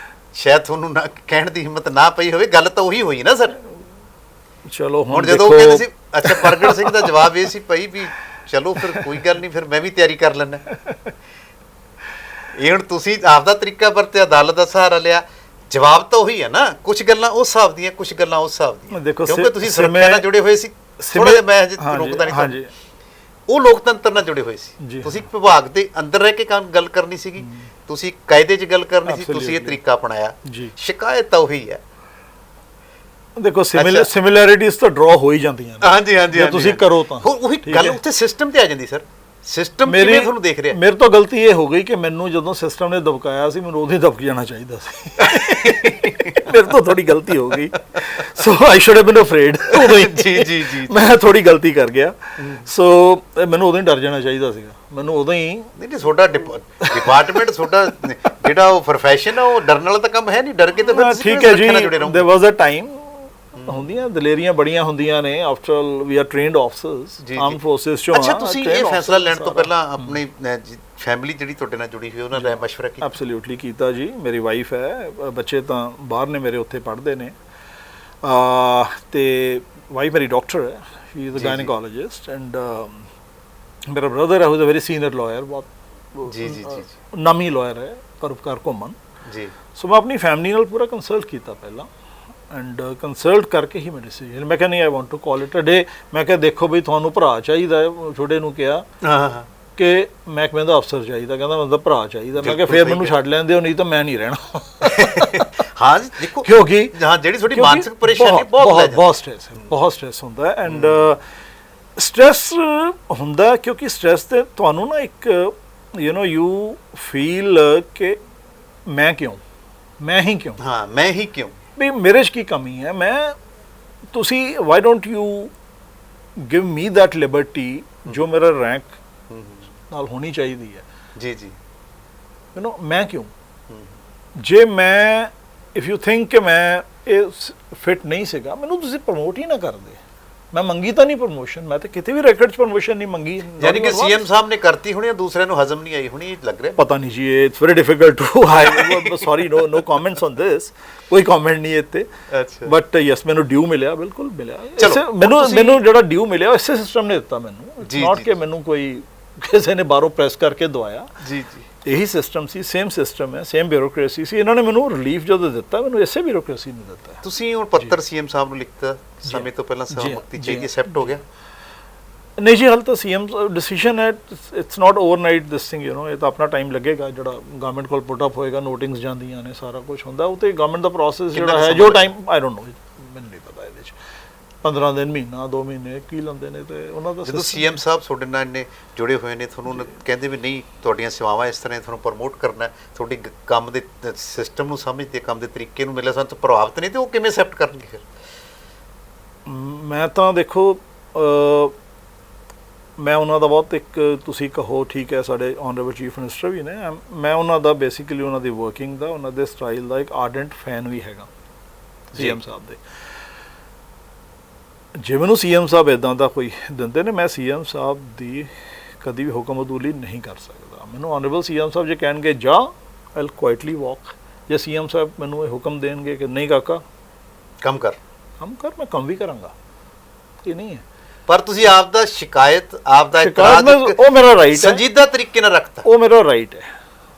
ਸ਼ਾਇਦ ਤੁਹਾਨੂੰ ਨਾ ਕਹਿਣ ਦੀ ਹਿੰਮਤ ਨਾ ਪਈ ਹੋਵੇ, ਗੱਲ ਤਾਂ ਉਹੀ ਹੋਈ ਨਾ ਸਰ. ਚਲੋ ਹੁਣ ਜਦੋਂ ਉਹ ਕਹਿੰਦੇ ਸੀ, ਅੱਛਾ ਪ੍ਰਗਟ ਸਿੰਘ ਦਾ ਜਵਾਬ ਇਹ ਸੀ ਭਾਈ ਵੀ ਚਲੋ ਫਿਰ ਕੋਈ ਗੱਲ ਨਹੀਂ, ਫਿਰ ਮੈਂ ਵੀ ਤਿਆਰੀ ਕਰ ਲੈਣਾ. ਇਹ ਹੁਣ ਤੁਸੀਂ ਆਪਦਾ ਤਰੀਕਾ ਵਰਤਿਆ, ਅਦਾਲਤ ਦਾ ਸਹਾਰਾ ਲਿਆ, ਜਵਾਬ ਤਾਂ ਉਹੀ ਹੈ ਨਾ. ਕੁਝ ਗੱਲਾਂ ਉਸ ਹਿਸਾਬ ਦੀਆਂ, ਕੁਝ ਗੱਲਾਂ ਉਸ ਹਿਸਾਬ ਦੀਆਂ, ਕਿਉਂਕਿ ਤੁਸੀਂ ਸੁਰੱਖਿਆ ਨਾਲ ਜੁੜੇ ਹੋਏ ਸੀ. ਥੋੜਾ ਜਿਹਾ ਮੈਂ ਰੋਕਦਾ ਨਹੀਂ, ਉਹ ਲੋਕਤੰਤਰ ਨਾਲ ਜੁੜੇ ਹੋਏ ਸੀ. ਤੁਸੀਂ ਵਿਭਾਗ ਦੇ ਅੰਦਰ ਰਹਿ ਕੇ ਗੱਲ ਕਰਨੀ ਸੀਗੀ, ਤੁਸੀਂ ਕਾਇਦੇ 'ਚ ਗੱਲ ਕਰਨੀ ਸੀ, ਤੁਸੀਂ ਇਹ ਤਰੀਕਾ ਅਪਣਾਇਆ. ਸ਼ਿਕਾਇਤ ਤਾਂ ਉਹੀ ਹੈ. ਦੇਖੋ ਸਿਮਿਲੈਰਿਟੀਜ਼ ਤਾਂ ਡਰਾ ਹੋ ਹੀ ਜਾਂਦੀਆਂ ਨੇ. ਹਾਂਜੀ ਹਾਂਜੀ, ਤੁਸੀਂ ਕਰੋ ਤਾਂ ਉਹੀ ਗੱਲ ਉੱਥੇ ਸਿਸਟਮ ਤੇ ਆ ਜਾਂਦੀ ਸਰ. ਸਿਸਟਮ ਕਿਵੇਂ ਤੁਹਾਨੂੰ ਦੇਖ ਰਿਹਾ? ਮੇਰੇ ਤੋਂ ਗਲਤੀ ਇਹ ਹੋ ਗਈ ਕਿ ਮੈਨੂੰ ਜਦੋਂ ਸਿਸਟਮ ਨੇ ਦਬਕਾਇਆ ਸੀ, ਮੈਨੂੰ ਉਦੋਂ ਹੀ ਦਬਕ ਜਾਣਾ ਚਾਹੀਦਾ ਸੀ. ਮੇਰੇ ਤੋਂ ਥੋੜੀ ਗਲਤੀ ਹੋ ਗਈ. So I should have been afraid. ਜੀ ਮੈਂ ਥੋੜੀ ਗਲਤੀ ਕਰ ਗਿਆ. ਸੋ ਮੈਨੂੰ ਉਦੋਂ ਹੀ ਡਰ ਜਾਣਾ ਚਾਹੀਦਾ ਸੀਗਾ. ਮੈਨੂੰ ਉਦੋਂ ਹੀ ਨਹੀਂ, ਤੁਹਾਡਾ ਡਿਪਾਰਟਮੈਂਟ, ਤੁਹਾਡਾ ਜਿਹੜਾ ਉਹ ਪ੍ਰੋਫੈਸ਼ਨ ਆ, ਉਹ ਡਰਨ ਵਾਲਾ ਤਾਂ ਕੰਮ ਹੈ ਨਹੀਂ. ਡਰ ਕੇ ਤਾਂ ਫਿਰ ਠੀਕ ਹੈ ਜੀ. ਦੇयर ਵਾਸ ਅ ਟਾਈਮ ਹੁੰਦੀਆਂ ਦਲੇਰੀਆਂ ਬੜੀਆਂ ਹੁੰਦੀਆਂ ਨੇ. After all we are trained officers, arm forces ਚੋਂ. ਅੱਛਾ ਤੁਸੀਂ ਇਹ ਫੈਸਲਾ ਲੈਣ ਤੋਂ ਪਹਿਲਾਂ ਆਪਣੀ ਫੈਮਿਲੀ ਜਿਹੜੀ ਤੁਹਾਡੇ ਨਾਲ ਜੁੜੀ ਹੋਈ ਉਹਨਾਂ ਨਾਲ ਮਸ਼ਵਰਾ ਕੀਤਾ? ਐਬਸੋਲੂਟਲੀ ਕੀਤਾ ਜੀ. ਮੇਰੀ ਵਾਈਫ ਹੈ, ਬੱਚੇ ਤਾਂ ਬਾਹਰ ਨੇ ਮੇਰੇ, ਉੱਥੇ ਪੜ੍ਹਦੇ ਨੇ. ਤੇ ਵਾਈਫ ਮੇਰੀ ਡਾਕਟਰ ਹੈ, she is a gynaecologist. And ਮੇਰਾ ਬ੍ਰਦਰ ਹੈ, who is a very senior lawyer, ਬਹੁਤ ਜੀ ਨਾਮੀ ਲਾਇਰ ਹੈ, ਪਰਉਪਕਾਰ ਘੁੰਮਣ ਜੀ. ਸੋ ਮੈਂ ਆਪਣੀ ਫੈਮਿਲੀ ਨਾਲ ਪੂਰਾ ਕੰਸਲਟ ਕੀਤਾ ਪਹਿਲਾਂ, ਐਂਡ ਕੰਸਲਟ ਕਰਕੇ ਹੀ ਮੈਂ ਡਿਸੀਜਨ, ਮੈਂ ਕਿਹਾ ਨਹੀਂ, I want to call it a day. ਮੈਂ ਕਿਹਾ ਦੇਖੋ ਬਈ ਤੁਹਾਨੂੰ ਭਰਾ ਚਾਹੀਦਾ ਹੈ, ਛੋਟੇ ਨੂੰ ਕਿਹਾ ਕਿ ਮਹਿਕਮੇ ਦਾ ਅਫਸਰ ਚਾਹੀਦਾ, ਕਹਿੰਦਾ ਮੈਨੂੰ ਤਾਂ ਭਰਾ ਚਾਹੀਦਾ. ਮੈਂ ਕਿਹਾ ਫਿਰ ਮੈਨੂੰ ਛੱਡ ਲੈਂਦੇ ਹੋ, ਨਹੀਂ ਤਾਂ ਮੈਂ ਨਹੀਂ ਰਹਿਣਾ. ਹਾਂ ਜੀ ਦੇਖੋ, ਕਿਉਂਕਿ ਜਿਹੜੀ ਤੁਹਾਡੀ ਮਾਨਸਿਕ ਪਰੇਸ਼ਾਨੀ ਬਹੁਤ ਸਟ੍ਰੈਸ ਹੁੰਦਾ ਹੈ. ਐਂਡ ਸਟ੍ਰੈਸ ਹੁੰਦਾ ਕਿਉਂਕਿ ਸਟ੍ਰੈਸ ਤੇ ਤੁਹਾਨੂੰ ਨਾ ਇੱਕ ਯੂ ਫੀਲ ਕਿ ਮੈਂ ਹੀ ਕਿਉਂ ਵੀ ਮੇਰੇ 'ਚ ਕੀ ਕਮੀ ਹੈ. ਤੁਸੀਂ why don't you give me that liberty ਜੋ ਮੇਰਾ ਰੈਂਕ ਨਾਲ ਹੋਣੀ ਚਾਹੀਦੀ ਹੈ. ਜੀ ਮੈਂ ਕਿਉਂ, ਜੇ ਮੈਂ ਇਫ ਯੂ ਥਿੰਕ ਕਿ ਮੈਂ ਇਹ ਫਿਟ ਨਹੀਂ ਸੀਗਾ, ਮੈਨੂੰ ਤੁਸੀਂ ਪ੍ਰਮੋਟ ਹੀ ਨਾ ਕਰਦੇ. ਮੈਂ ਮੰਗੀ ਤਾਂ ਨਹੀਂ ਪ੍ਰਮੋਸ਼ਨ, ਮੈਂ ਤਾਂ ਕਿਤੇ ਵੀ ਰੈਕਡ 'ਚ ਪ੍ਰਮੋਸ਼ਨ ਨਹੀਂ ਮੰਗੀ. ਯਾਨੀ ਕਿ ਸੀਐਮ ਸਾਹਿਬ ਨੇ ਕਰਤੀ ਹੋਣੀ, ਦੂਸਰਿਆਂ ਨੂੰ ਹਜ਼ਮ ਨਹੀਂ ਆਈ ਹੋਣੀ, ਲੱਗ ਰਿਹਾ. ਪਤਾ ਨਹੀਂ ਜੀ, it's very difficult to sorry no comments on this. ਕੋਈ ਕਮੈਂਟ ਨਹੀਂ ਇੱਥੇ. ਬਟ ਯੈਸ, ਮੈਨੂੰ ਡਿਊ ਮਿਲਿਆ, ਬਿਲਕੁਲ ਮਿਲਿਆ. ਮੈਨੂੰ ਜਿਹੜਾ ਡਿਊ ਮਿਲਿਆ ਇਸੇ ਸਿਸਟਮ ਨੇ ਦਿੱਤਾ ਮੈਨੂੰ. ਇਟਸ ਨਾਟ ਕਿ ਮੈਨੂੰ ਕੋਈ ਕਿਸੇ ਨੇ ਬਾਹਰੋਂ ਪ੍ਰੈਸ ਕਰਕੇ ਦਵਾਇਆ. ਜੀ ਇਹੀ ਸਿਸਟਮ ਸੀ, ਸੇਮ ਸਿਸਟਮ ਹੈ, ਸੇਮ ਬਿਊਰੋਕ੍ਰੇਸੀ ਸੀ. ਇਹਨਾਂ ਨੇ ਮੈਨੂੰ ਰਿਲੀਫ ਜਦੋਂ ਦਿੱਤਾ, ਮੈਨੂੰ ਇਸੇ ਬਿਊਰੋਕ੍ਰੇਸੀ ਨੇ ਦਿੱਤਾ. ਤੁਸੀਂ ਹੁਣ ਪੱਤਰ ਸੀਐਮ ਸਾਹਿਬ ਨੂੰ ਲਿਖਤਾ ਸਮੇਂ ਤੋਂ ਪਹਿਲਾਂ, ਸਹਿਮਤੀ ਚਾਹੀਦੀ, ਐਕਸੈਪਟ ਹੋ ਗਿਆ? ਨਹੀਂ ਜੀ, ਹਾਲੇ ਤਾਂ ਸੀਐਮ ਡਿਸੀਜਨ ਹੈ. It's not overnight this thing, ਇਹ ਤਾਂ ਆਪਣਾ ਟਾਈਮ ਲੱਗੇਗਾ. ਜਿਹੜਾ ਗਵਰਨਮੈਂਟ ਕੋਲ ਪੁੱਟ ਅਪ ਹੋਏਗਾ, ਨੋਟਿੰਗਸ ਜਾਂਦੀਆਂ ਨੇ, ਸਾਰਾ ਕੁਝ ਹੁੰਦਾ, ਉਹ ਤੇ ਗਵਰਨਮੈਂਟ ਦਾ ਪ੍ਰੋਸੈਸ ਜਿਹੜਾ ਹੈ, ਜੋ ਟਾਈਮ ਆਈ ਡੋਂਟ ਨੋ, ਮੈਨੂੰ ਨਹੀਂ ਪਤਾ ਇਹਦੇ 'ਚ 15 ਦਿਨ, ਮਹੀਨਾ, 2 ਮਹੀਨੇ ਕੀ ਲੈਂਦੇ ਨੇ. ਤੇ ਉਹਨਾਂ ਦਾ ਜਦੋਂ ਸੀਐਮ ਸਾਹਿਬ ਤੁਹਾਡੇ ਨਾਲ ਇੰਨੇ ਜੁੜੇ ਹੋਏ ਨੇ, ਤੁਹਾਨੂੰ ਕਹਿੰਦੇ ਵੀ ਨਹੀਂ ਤੁਹਾਡੀਆਂ ਸੇਵਾਵਾਂ ਇਸ ਤਰ੍ਹਾਂ, ਤੁਹਾਨੂੰ ਪ੍ਰਮੋਟ ਕਰਨਾ, ਤੁਹਾਡੀ ਕੰਮ ਦੇ ਸਿਸਟਮ ਨੂੰ ਸਮਝਦੇ, ਕੰਮ ਦੇ ਤਰੀਕੇ ਨੂੰ ਮਿਲਿਆ, ਸਾਨੂੰ ਪ੍ਰਭਾਵਿਤ ਨਹੀਂ, ਤੇ ਉਹ ਕਿਵੇਂ ਐਕਸੈਪਟ ਕਰਨਗੇ ਫਿਰ? ਮੈਂ ਤਾਂ ਦੇਖੋ, ਮੈਂ ਉਹਨਾਂ ਦਾ ਬਹੁਤ, ਇੱਕ ਤੁਸੀਂ ਕਹੋ ਠੀਕ ਹੈ, ਸਾਡੇ ਆਨਰੇਬਲ ਚੀਫ ਮਿਨਿਸਟਰ ਵੀ ਨੇ, ਮੈਂ ਉਹਨਾਂ ਦਾ ਬੇਸਿਕਲੀ ਉਹਨਾਂ ਦੀ ਵਰਕਿੰਗ ਦਾ, ਉਹਨਾਂ ਦੇ ਸਟਾਈਲ ਦਾ ਇੱਕ ਆਰਡੈਂਟ ਫੈਨ ਵੀ ਹੈਗਾ ਸੀਐਮ ਸਾਹਿਬ ਦੇ. ਜੇ ਮੈਨੂੰ ਸੀਐਮ ਸਾਹਿਬ ਇੱਦਾਂ ਦਾ ਕੋਈ ਦਿੰਦੇ ਨੇ, ਮੈਂ ਸੀਐਮ ਸਾਹਿਬ ਦੀ ਕਦੀ ਵੀ ਹੁਕਮ ਅਦੂਲੀ ਨਹੀਂ ਕਰ ਸਕਦਾ. ਮੈਨੂੰ ਆਨਰੇਬਲ ਸੀਐਮ ਸਾਹਿਬ ਜੇ ਕਹਿਣਗੇ ਜਾ, ਆਈ ਵਿਲ ਕੁਆਇਟਲੀ ਵਾਕ. ਜੇ ਸੀਐਮ ਸਾਹਿਬ ਮੈਨੂੰ ਇਹ ਹੁਕਮ ਦੇਣਗੇ ਕਿ ਨਹੀਂ ਕਾਕਾ ਕੰਮ ਕਰ, ਮੈਂ ਕੰਮ ਵੀ ਕਰਾਂਗਾ. ਇਹ ਨਹੀਂ ਹੈ, ਪਰ ਤੁਸੀਂ ਆਪ ਦਾ ਸ਼ਿਕਾਇਤ, ਆਪ ਦਾ ਉਹ ਮੇਰਾ ਰਾਈਟ ਹੈ, ਸੰਜੀਦਾ ਤਰੀਕੇ ਨਾਲ ਰੱਖਤਾ, ਉਹ ਮੇਰਾ ਰਾਈਟ ਹੈ.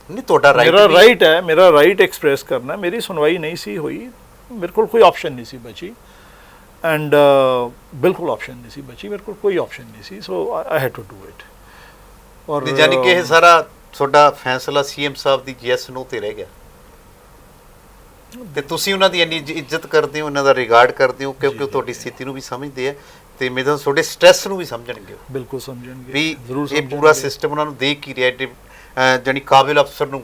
ਨਹੀਂ ਤੁਹਾਡਾ ਮੇਰਾ ਰਾਈਟ ਰਾਈਟ ਹੈ, ਮੇਰਾ ਰਾਈਟ ਐਕਸਪ੍ਰੈਸ ਕਰਨਾ। ਮੇਰੀ ਸੁਣਵਾਈ ਨਹੀਂ ਸੀ ਹੋਈ, ਮੇਰੇ ਕੋਲ ਕੋਈ ਆਪਸ਼ਨ ਨਹੀਂ ਸੀ ਬਚੀ, ਐਂਡ ਬਿਲਕੁਲ ਆਪਸ਼ਨ ਨਹੀਂ ਸੀ ਬਚੀ, ਮੇਰੇ ਕੋਲ ਕੋਈ ਆਪਸ਼ਨ ਨਹੀਂ ਸੀ, so I had to do it. ਔਰ ਯਾਨੀ ਕਿ ਇਹ ਸਾਰਾ ਤੁਹਾਡਾ ਫੈਸਲਾ ਸੀਐਮ ਸਾਹਿਬ ਦੀ ਯੈਸ ਨੋ ਤੇ ਰਹਿ ਗਿਆ, ਤੇ ਤੁਸੀਂ ਉਹਨਾਂ ਦੀ ਇੰਨੀ ਇੱਜ਼ਤ ਕਰਦੇ ਹੋ, ਉਹਨਾਂ ਦਾ ਰਿਗਾਰਡ ਕਰਦੇ ਹੋ, ਕਿਉਂਕਿ ਉਹ ਤੁਹਾਡੀ ਸਥਿਤੀ ਨੂੰ ਵੀ ਸਮਝਦੇ ਆ, ਤੇ ਮੇਰੇ ਤੁਹਾਡੇ ਸਟ੍ਰੈਸ ਨੂੰ ਵੀ ਸਮਝਣਗੇ, ਬਿਲਕੁਲ ਸਮਝਣਗੇ ਵੀ ਜ਼ਰੂਰ ਇਹ ਪੂਰਾ ਸਿਸਟਮ ਉਹਨਾਂ ਨੂੰ ਦੇਖ ਹੀ ਰਿਹਾ, ਜਾਨੀ ਕਾਬਿਲ ਅਫਸਰ ਨੂੰ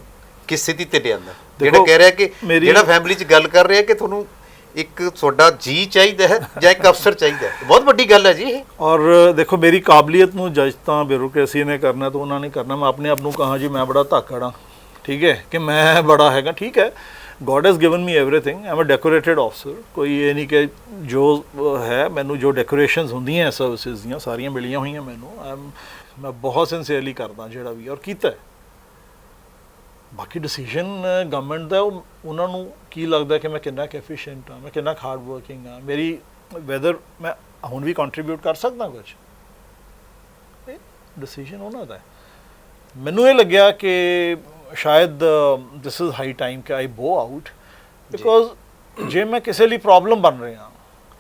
ਕਿਸ ਸਥਿਤੀ ਤੇ ਲਿਆਂਦਾ। ਜਿਹੜਾ ਕਹਿ ਰਿਹਾ ਕਿ ਜਿਹੜਾ ਫੈਮਿਲੀ 'ਚ ਗੱਲ ਕਰ ਰਿਹਾ ਕਿ ਤੁਹਾਨੂੰ ਇੱਕ ਤੁਹਾਡਾ ਜੀ ਚਾਹੀਦਾ ਹੈ ਜਾਂ ਇੱਕ ਅਫਸਰ ਚਾਹੀਦਾ ਹੈ, ਬਹੁਤ ਵੱਡੀ ਗੱਲ ਹੈ ਜੀ ਇਹ। ਔਰ ਦੇਖੋ ਮੇਰੀ ਕਾਬਲੀਅਤ ਨੂੰ ਜੱਜ ਤਾਂ ਬਿਊਰੋਕ੍ਰੇਸੀ ਨੇ ਕਰਨਾ, ਤਾਂ ਉਹਨਾਂ ਨੇ ਕਰਨਾ। ਮੈਂ ਆਪਣੇ ਆਪ ਨੂੰ ਕਹਾਂ ਜੀ ਮੈਂ ਬੜਾ ਧਾਕੜ ਹਾਂ, ਠੀਕ ਹੈ, ਕਿ ਮੈਂ ਬੜਾ ਹੈਗਾ, ਠੀਕ ਹੈ, God has given me everything, I'm a decorated officer। ਕੋਈ ਇਹ ਨਹੀਂ ਕਿ ਜੋ ਹੈ ਮੈਨੂੰ ਜੋ ਡੈਕੋਰੇਸ਼ਨਸ ਹੁੰਦੀਆਂ ਸਰਵਿਸਿਜ਼ ਦੀਆਂ ਸਾਰੀਆਂ ਮਿਲੀਆਂ ਹੋਈਆਂ ਮੈਨੂੰ, ਮੈਂ ਬਹੁਤ ਸਿੰਸੀਅਰਲੀ ਕਰਦਾ ਜਿਹੜਾ ਵੀ, ਔਰ ਕੀਤਾ। ਬਾਕੀ ਡਿਸੀਜਨ ਗਵਰਨਮੈਂਟ ਦਾ, ਉਹਨਾਂ ਨੂੰ ਕੀ ਲੱਗਦਾ ਕਿ ਮੈਂ ਕਿੰਨਾ ਕੁ ਐਫੀਸ਼ੀਐਂਟ ਹਾਂ, ਮੈਂ ਕਿੰਨਾ ਹਾਰਡ ਵਰਕਿੰਗ ਹਾਂ, ਮੇਰੀ ਵੈਦਰ ਮੈਂ ਹੁਣ ਵੀ ਕੰਟਰੀਬਿਊਟ ਕਰ ਸਕਦਾ ਕੁਝ, ਇਹ ਡਿਸੀਜਨ ਉਹਨਾਂ ਦਾ ਹੈ। ਮੈਨੂੰ ਇਹ ਲੱਗਿਆ ਕਿ ਸ਼ਾਇਦ ਦਿਸ ਇਜ਼ ਹਾਈ ਟਾਈਮ ਕਿ ਆਈ ਬੋ ਆਊਟ, ਬਿਕੋਜ਼ ਜੇ ਮੈਂ ਕਿਸੇ ਲਈ ਪ੍ਰੋਬਲਮ ਬਣ ਰਿਹਾ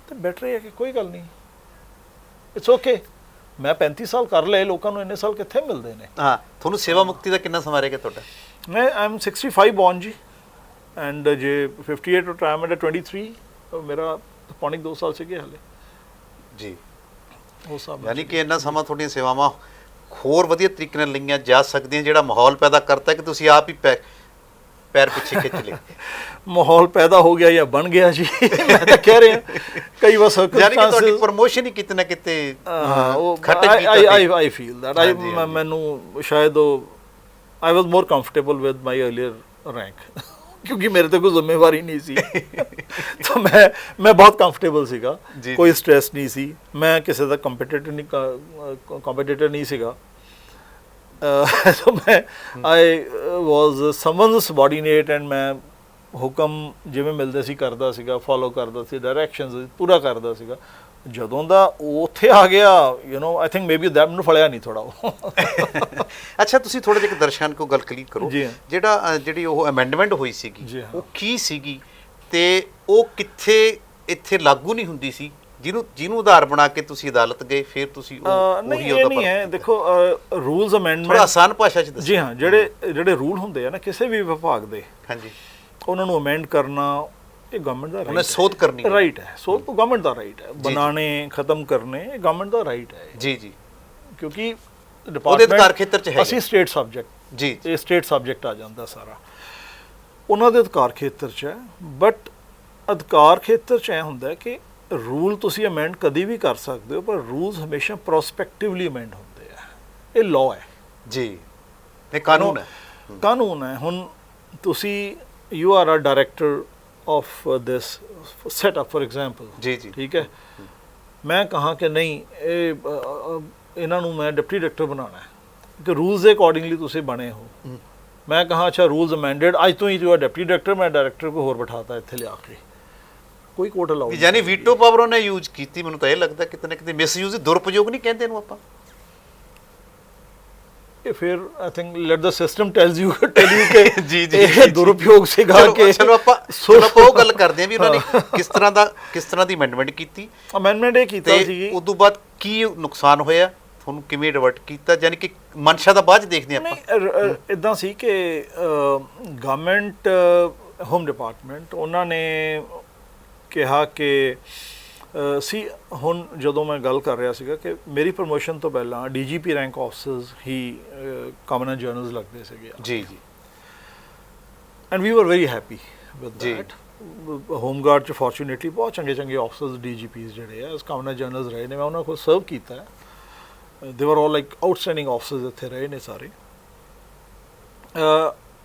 ਤਾਂ ਬੈਟਰ ਹੈ ਕਿ ਕੋਈ ਗੱਲ ਨਹੀਂ, ਇਟਸ ਓਕੇ। ਮੈਂ 35 ਸਾਲ ਕਰ ਲਏ, ਲੋਕਾਂ ਨੂੰ ਇੰਨੇ ਸਾਲ ਕਿੱਥੇ ਮਿਲਦੇ ਨੇ। ਹਾਂ, ਤੁਹਾਨੂੰ ਸੇਵਾ ਮੁਕਤੀ ਦਾ ਕਿੰਨਾ ਸਮਾਂ ਰਹਿ ਗਿਆ ਤੁਹਾਡਾ? ਮੈਂ ਆਈ ਐਮ 65 ਬੌਰਨ ਜੀ, ਐਂਡ ਜੇ 58 ਰਿਟਾਇਰਮੈਂਟ ਹੈ 23, ਮੇਰਾ ਪੌਣੇ 2 ਸਾਲ ਸੀਗੇ ਹਾਲੇ ਜੀ। ਉਹ ਸਭ ਯਾਨੀ ਕਿ ਇੰਨਾ ਸਮਾਂ ਤੁਹਾਡੀਆਂ ਸੇਵਾਵਾਂ ਹੋਰ ਵਧੀਆ ਤਰੀਕੇ ਨਾਲ ਲਈਆਂ ਜਾ ਸਕਦੀਆਂ, ਜਿਹੜਾ ਮਾਹੌਲ ਪੈਦਾ ਕਰਤਾ ਕਿ ਤੁਸੀਂ ਆਪ ਹੀ ਪੈਰ ਪਿੱਛੇ ਖਿੱਚ ਲਏ। ਮਾਹੌਲ ਪੈਦਾ ਹੋ ਗਿਆ ਜਾਂ ਬਣ ਗਿਆ ਜੀ, ਮੈਂ ਤਾਂ ਕਹਿ ਰਿਹਾ ਕਈ ਵਾਰ ਯਾਨੀ ਕਿ ਤੁਹਾਡੀ ਪ੍ਰਮੋਸ਼ਨ ਹੀ ਕਿਤੇ ਨਾ ਕਿਤੇ ਆਈ ਫੀਲ ਦੈਟ ਮੈਨੂੰ ਸ਼ਾਇਦ ਉਹ I was more comfortable with my earlier rank, ਕਿਉਂਕਿ ਮੇਰੇ ਤੇ ਕੋਈ ਜ਼ਿੰਮੇਵਾਰੀ ਨਹੀਂ ਸੀ, ਤਾਂ ਮੈਂ ਬਹੁਤ ਕੰਫਰਟੇਬਲ ਸੀਗਾ, ਕੋਈ ਸਟ੍ਰੈਸ ਨਹੀਂ ਸੀ, ਮੈਂ ਕਿਸੇ ਦਾ ਕੰਪੀਟੀਟਰ ਨਹੀਂ ਸੀਗਾ, ਸੋ ਮੈਂ ਆਈ ਵਾਜ਼ ਸਮਵਨਸ ਸਬਆਰਡੀਨੇਟ, ਐਂਡ ਮੈਂ ਹੁਕਮ ਜਿਵੇਂ ਮਿਲਦੇ ਸੀ ਕਰਦਾ ਸੀਗਾ, ਫੋਲੋ ਕਰਦਾ ਸੀ, ਡਾਇਰੈਕਸ਼ਨਸ ਪੂਰਾ ਕਰਦਾ ਸੀਗਾ। ਜਦੋਂ ਦਾ ਉੱਥੇ ਆ ਗਿਆ, you know, I think maybe that ਮੈਨੂੰ ਫੜਿਆ ਨਹੀਂ ਥੋੜਾ ਉਹ। ਅੱਛਾ, ਤੁਸੀਂ ਥੋੜਾ ਜਿਹਾ ਦਰਸ਼ਕਾਂ ਕੋਲ ਗੱਲ ਕਲੀਅਰ ਕਰੋ, ਜਿਹੜੀ ਉਹ ਅਮੈਂਡਮੈਂਟ ਹੋਈ ਸੀਗੀ ਉਹ ਕੀ ਸੀਗੀ, ਤੇ ਉਹ ਕਿੱਥੇ ਇੱਥੇ ਲਾਗੂ ਨਹੀਂ ਹੁੰਦੀ ਸੀ, ਜਿਹਨੂੰ ਆਧਾਰ ਬਣਾ ਕੇ ਤੁਸੀਂ ਅਦਾਲਤ ਗਏ, ਫਿਰ ਤੁਸੀਂ ਨਹੀਂ, ਇਹ ਨਹੀਂ ਹੈ। ਦੇਖੋ ਰੂਲਸ ਅਮੈਂਡਮੈਂਟ ਥੋੜਾ ਆਸਾਨ ਭਾਸ਼ਾ 'ਚ ਦੱਸੋ। ਜੀ ਹਾਂ, ਜਿਹੜੇ ਰੂਲ ਹੁੰਦੇ ਆ ਨਾ ਕਿਸੇ ਵੀ ਵਿਭਾਗ ਦੇ, ਹਾਂਜੀ, ਉਹਨਾਂ ਨੂੰ ਅਮੈਂਡ ਕਰਨਾ ਇਹ ਗਵਰਨਮੈਂਟ ਦਾ ਰਾਈਟ ਹੈ, ਸੋਧ ਕਰਨੀ ਰਾਈਟ ਹੈ, ਸੋਧ ਤਾਂ ਗਵਰਨਮੈਂਟ ਦਾ ਰਾਈਟ ਹੈ, ਬਣਾਣੇ ਖਤਮ ਕਰਨੇ ਇਹ ਗਵਰਨਮੈਂਟ ਦਾ ਰਾਈਟ ਹੈ ਜੀ ਜੀ, ਕਿਉਂਕਿ ਉਹਦੇ ਅਧਿਕਾਰ ਖੇਤਰ 'ਚ ਹੈ, ਅਸੀਂ ਸਟੇਟ ਸਬਜੈਕਟ ਜੀ, ਇਹ ਸਟੇਟ ਸਬਜੈਕਟ ਆ ਜਾਂਦਾ ਸਾਰਾ, ਉਹਨਾਂ ਦੇ ਅਧਿਕਾਰ ਖੇਤਰ 'ਚ ਹੈ। ਬਟ ਅਧਿਕਾਰ ਖੇਤਰ 'ਚ ਇਹ ਹੁੰਦਾ ਕਿ ਰੂਲ ਤੁਸੀਂ ਅਮੈਂਡ ਕਦੀ ਵੀ ਕਰ ਸਕਦੇ ਹੋ, ਪਰ ਰੂਲਸ ਹਮੇਸ਼ਾ ਪ੍ਰੋਸਪੈਕਟਿਵਲੀ ਅਮੈਂਡ ਹੁੰਦੇ ਆ, ਇਹ ਲਾਅ ਹੈ ਜੀ, ਇਹ ਕਾਨੂੰਨ ਹੈ, ਕਾਨੂੰਨ ਹੈ। ਹੁਣ ਤੁਸੀਂ you are a director of this setup for example ਜੀ ਜੀ, ਠੀਕ ਹੈ, ਮੈਂ ਕਹਾਂ ਕਿ ਨਹੀਂ ਇਹਨਾਂ ਨੂੰ ਮੈਂ ਡਿਪਟੀ ਡਾਇਰੈਕਟਰ ਬਣਾਉਣਾ ਹੈ, ਕਿ ਰੂਲਸ ਦੇ ਅਕੋਰਡਿੰਗਲੀ ਤੁਸੀਂ ਬਣੇ ਹੋ, ਮੈਂ ਕਹਾਂ ਅੱਛਾ ਰੂਲਸ ਅਮੈਂਡਡ, ਅੱਜ ਤੋਂ ਹੀ ਜੋ ਡਿਪਟੀ ਡਾਇਰੈਕਟਰ ਮੈਂ ਡਾਇਰੈਕਟਰ ਕੋਈ ਹੋਰ ਬਿਠਾਤਾ ਇੱਥੇ ਲਿਆ ਕੇ, ਕੋਈ ਕੋਰਟ ਅਲਾਉ ਨਹੀਂ। ਯਾਨੀ ਵੀਟੋ ਪਾਵਰ ਉਹਨੇ ਯੂਜ਼ ਕੀਤੀ, ਮੈਨੂੰ ਤਾਂ ਇਹ ਲੱਗਦਾ ਕਿਤੇ ਨਾ ਕਿਤੇ ਮਿਸਯੂਜ਼, ਦੁਰਉਪਯੋਗ ਨਹੀਂ ਕਹਿੰਦੇ ਇਹਨੂੰ ਆਪਾਂ, ਫਿਰ I think light the system tell you ਕਿ ਜੀ ਜੀ ਇਹ ਦੁਰਉਪਯੋਗ ਸੀਗਾ। ਕਿ ਚਲੋ ਆਪਾਂ ਉਹ ਗੱਲ ਕਰਦੇ ਹਾਂ ਵੀ ਉਹਨਾਂ ਨੇ ਕਿਸ ਤਰ੍ਹਾਂ ਦੀ ਅਮੈਂਡਮੈਂਟ ਕੀਤੀ, ਅਮੈਂਡਮੈਂਟ ਇਹ ਕੀਤਾ ਸੀ, ਉਸ ਤੋਂ ਬਾਅਦ ਕੀ ਨੁਕਸਾਨ ਹੋਇਆ, ਤੁਹਾਨੂੰ ਕਿਵੇਂ ਡਿਵਰਟ ਕੀਤਾ, ਯਾਨੀ ਕਿ ਮਨਸ਼ਾ ਦਾ ਬਾਅਦ ਦੇਖਦੇ ਆਪਾਂ। ਇੱਦਾਂ ਸੀ ਕਿ ਗਵਰਨਮੈਂਟ ਹੋਮ ਡਿਪਾਰਟਮੈਂਟ ਉਹਨਾਂ ਨੇ ਕਿਹਾ ਕਿ ਸੀ, ਹੁਣ ਜਦੋਂ ਮੈਂ ਗੱਲ ਕਰ ਰਿਹਾ ਸੀਗਾ ਕਿ ਮੇਰੀ ਪ੍ਰਮੋਸ਼ਨ ਤੋਂ ਪਹਿਲਾਂ ਡੀਜੀਪੀ ਰੈਂਕ ਆਫਿਸਰਸ ਹੀ ਕਾਮਨ ਜਰਨਲਸ ਲੱਗਦੇ ਸੀਗੇ ਜੀ ਜੀ, and we were very happy with that. Home guard 'ਚ ਫੋਰਚੂਨੇਟਲੀ ਬਹੁਤ ਚੰਗੇ ਆਫਿਸਰਸ ਡੀਜੀਪੀਜ਼ ਜਿਹੜੇ ਆ ਕਾਮਨ ਜਰਨਲਸ ਰਹੇ ਨੇ, ਮੈਂ ਉਹਨਾਂ ਕੋਲ ਸਰਵ ਕੀਤਾ, ਦੇ ਵਰ ਆਲ ਲਾਈਕ ਆਊਟਸਟੈਂਡਿੰਗ ਆਫਿਸਰਸ ਇੱਥੇ ਰਹੇ ਨੇ ਸਾਰੇ।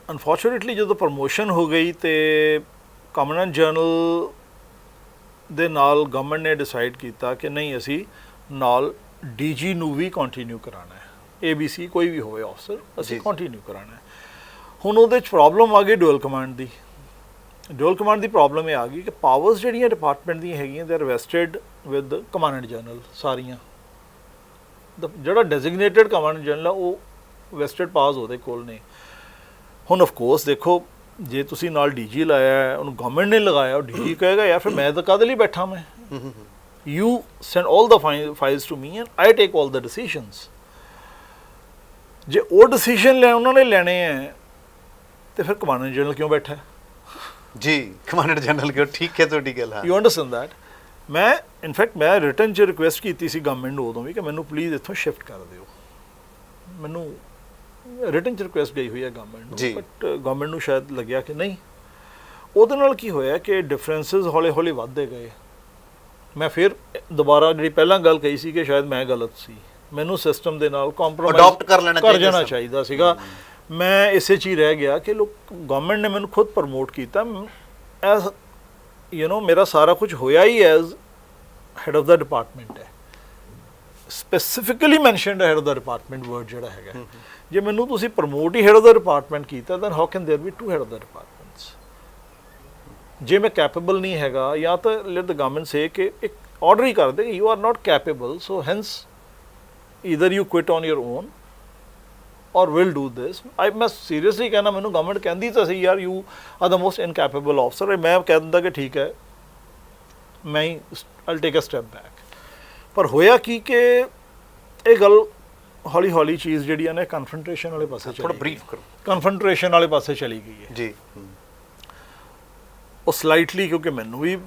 ਅਨਫੋਰਚੂਨੇਟਲੀ ਜਦੋਂ ਪ੍ਰਮੋਸ਼ਨ ਹੋ ਗਈ ਤੇ ਕਾਮਨ ਜਰਨਲ ਦੇ ਨਾਲ ਗਵਰਨਮੈਂਟ ਨੇ ਡਿਸਾਈਡ ਕੀਤਾ ਕਿ ਨਹੀਂ, ਅਸੀਂ ਨਾਲ ਡੀਜੀ ਨੂੰ ਵੀ ਕੰਟੀਨਿਊ ਕਰਾਉਣਾ ਹੈ, ABC ਕੋਈ ਵੀ ਹੋਵੇ ਆਫਿਸਰ, ਅਸੀਂ ਕੰਟੀਨਿਊ ਕਰਾਉਣਾ ਹੈ। ਹੁਣ ਉਹਦੇ 'ਚ ਪ੍ਰੋਬਲਮ ਆ ਗਈ ਡੁਅਲ ਕਮਾਂਡ ਦੀ। ਡੁਅਲ ਕਮਾਂਡ ਦੀ ਪ੍ਰੋਬਲਮ ਇਹ ਆ ਗਈ ਕਿ ਪਾਵਰਸ ਜਿਹੜੀਆਂ ਡਿਪਾਰਟਮੈਂਟ ਦੀਆਂ ਹੈਗੀਆਂ they are vested with commandant general ਸਾਰੀਆਂ, ਜਿਹੜਾ ਡੈਜ਼ਿਗਨੇਟਡ ਕਮਾਂਡੈਂਟ ਜਨਰਲ ਆ ਉਹ ਵੈਸਟਡ ਪਾਵਰਸ ਉਹਦੇ ਕੋਲ ਨੇ। ਹੁਣ ਆਫ ਕੋਰਸ ਦੇਖੋ, ਜੇ ਤੁਸੀਂ ਨਾਲ ਡੀਜੀ ਲਾਇਆ ਹੈ, ਉਹਨੂੰ ਗਵਰਨਮੈਂਟ ਨੇ ਲਗਾਇਆ, ਉਹ ਡੀਜੀ ਕਹੇਗਾ ਯਾਰ ਫਿਰ ਮੈਂ ਤਾਂ ਕਾਹਦੇ ਲਈ ਬੈਠਾ ਮੈਂ। You send all the files to me and I take all the decisions. ਜੇ ਉਹ ਡਿਸੀਜਨ ਉਹਨਾਂ ਨੇ ਲੈਣੇ ਹੈ ਤੇ ਫਿਰ ਕਮਾਂਡਰ ਜਨਰਲ ਕਿਉਂ ਬੈਠਾ ਜੀ? ਕਮਾਂਡਰ ਜਨਰਲ ਕਿਉਂ? ਠੀਕ ਹੈ ਤੁਹਾਡੀ ਗੱਲ। You understand that. ਮੈਂ ਇਨਫੈਕਟ ਮੈਂ ਰਿਟਨ 'ਚ ਰਿਕੁਐਸਟ ਕੀਤੀ ਸੀ ਗਵਰਨਮੈਂਟ ਨੂੰ ਉਦੋਂ ਵੀ ਕਿ ਮੈਨੂੰ ਪਲੀਜ਼ ਇੱਥੋਂ ਸ਼ਿਫਟ ਕਰ ਦਿਓ। ਮੈਨੂੰ ਰਿਟਨ 'ਚ ਰਿਕੁਐਸਟ ਗਈ ਹੋਈ ਹੈ ਗਵਰਨਮੈਂਟ ਨੂੰ, ਬਟ ਗਵਰਨਮੈਂਟ ਨੂੰ ਸ਼ਾਇਦ ਲੱਗਿਆ ਕਿ ਨਹੀਂ। ਉਹਦੇ ਨਾਲ ਕੀ ਹੋਇਆ ਕਿ ਡਿਫਰੈਂਸਿਸ ਹੌਲੀ ਹੌਲੀ ਵੱਧਦੇ ਗਏ। ਮੈਂ ਫਿਰ ਦੁਬਾਰਾ ਜਿਹੜੀ ਪਹਿਲਾਂ ਗੱਲ ਕਹੀ ਸੀ ਕਿ ਸ਼ਾਇਦ ਮੈਂ ਗਲਤ ਸੀ, ਮੈਨੂੰ ਸਿਸਟਮ ਦੇ ਨਾਲ ਕੰਪਰੋਮਾਈਜ਼ ਅਡਾਪਟ ਕਰ ਜਾਣਾ ਚਾਹੀਦਾ ਸੀਗਾ। ਮੈਂ ਇਸੇ 'ਚ ਹੀ ਰਹਿ ਗਿਆ ਕਿ ਲੋਕ ਗਵਰਨਮੈਂਟ ਨੇ ਮੈਨੂੰ ਖੁਦ ਪ੍ਰਮੋਟ ਕੀਤਾ ਐਜ਼ ਮੇਰਾ ਸਾਰਾ ਕੁਝ ਹੋਇਆ ਹੀ as head of the department ਹੈ। Specifically mentioned head of the department word ਜਿਹੜਾ ਹੈਗਾ। ਜੇ ਮੈਨੂੰ ਤੁਸੀਂ ਪ੍ਰਮੋਟ ਹੀ ਹੈਡ ਆਫ ਦਾ ਡਿਪਾਰਟਮੈਂਟ ਕੀਤਾ then how can there be two head of the departments? ਜੇ ਮੈਂ ਕੈਪੇਬਲ ਨਹੀਂ ਹੈਗਾ, ਜਾਂ ਤਾਂ ਲੈਟ ਦ ਗਵਰਨਮੈਂਟ ਸੇ ਕਿ ਇੱਕ ਆਰਡਰ ਹੀ ਕਰ ਦੇ you are not capable, so hence either you quit on your own or will do this. ਮੈਂ ਸੀਰੀਅਸਲੀ ਕਹਿਣਾ, ਮੈਨੂੰ ਗਵਰਨਮੈਂਟ ਕਹਿੰਦੀ ਤਾਂ ਸੀ ਯਾਰ you are the most incapable officer. ਮੈਂ ਕਹਿ ਦਿੰਦਾ ਕਿ ਠੀਕ ਹੈ, ਮੈਂ ਹੀ I'll take a step back. ਪਰ ਹੋਇਆ ਕੀ ਕਿ ਇਹ ਗੱਲ ਹੌਲੀ ਹੌਲੀ ਚੀਜ਼ ਜਿਹੜੀਆਂ ਨੇ ਕਨਫਰੰਟੇਸ਼ਨ ਵਾਲੇ ਪਾਸੇ ਥੋੜਾ ਬਰੀਫ ਕਰੋ। ਕਨਫਰੰਟੇਸ਼ਨ ਵਾਲੇ ਪਾਸੇ ਚਲੀ ਗਈ ਹੈ ਜੀ। ਉਹ ਸਲਾਈਟਲੀ, ਕਿਉਂਕਿ ਮੈਨੂੰ ਵੀ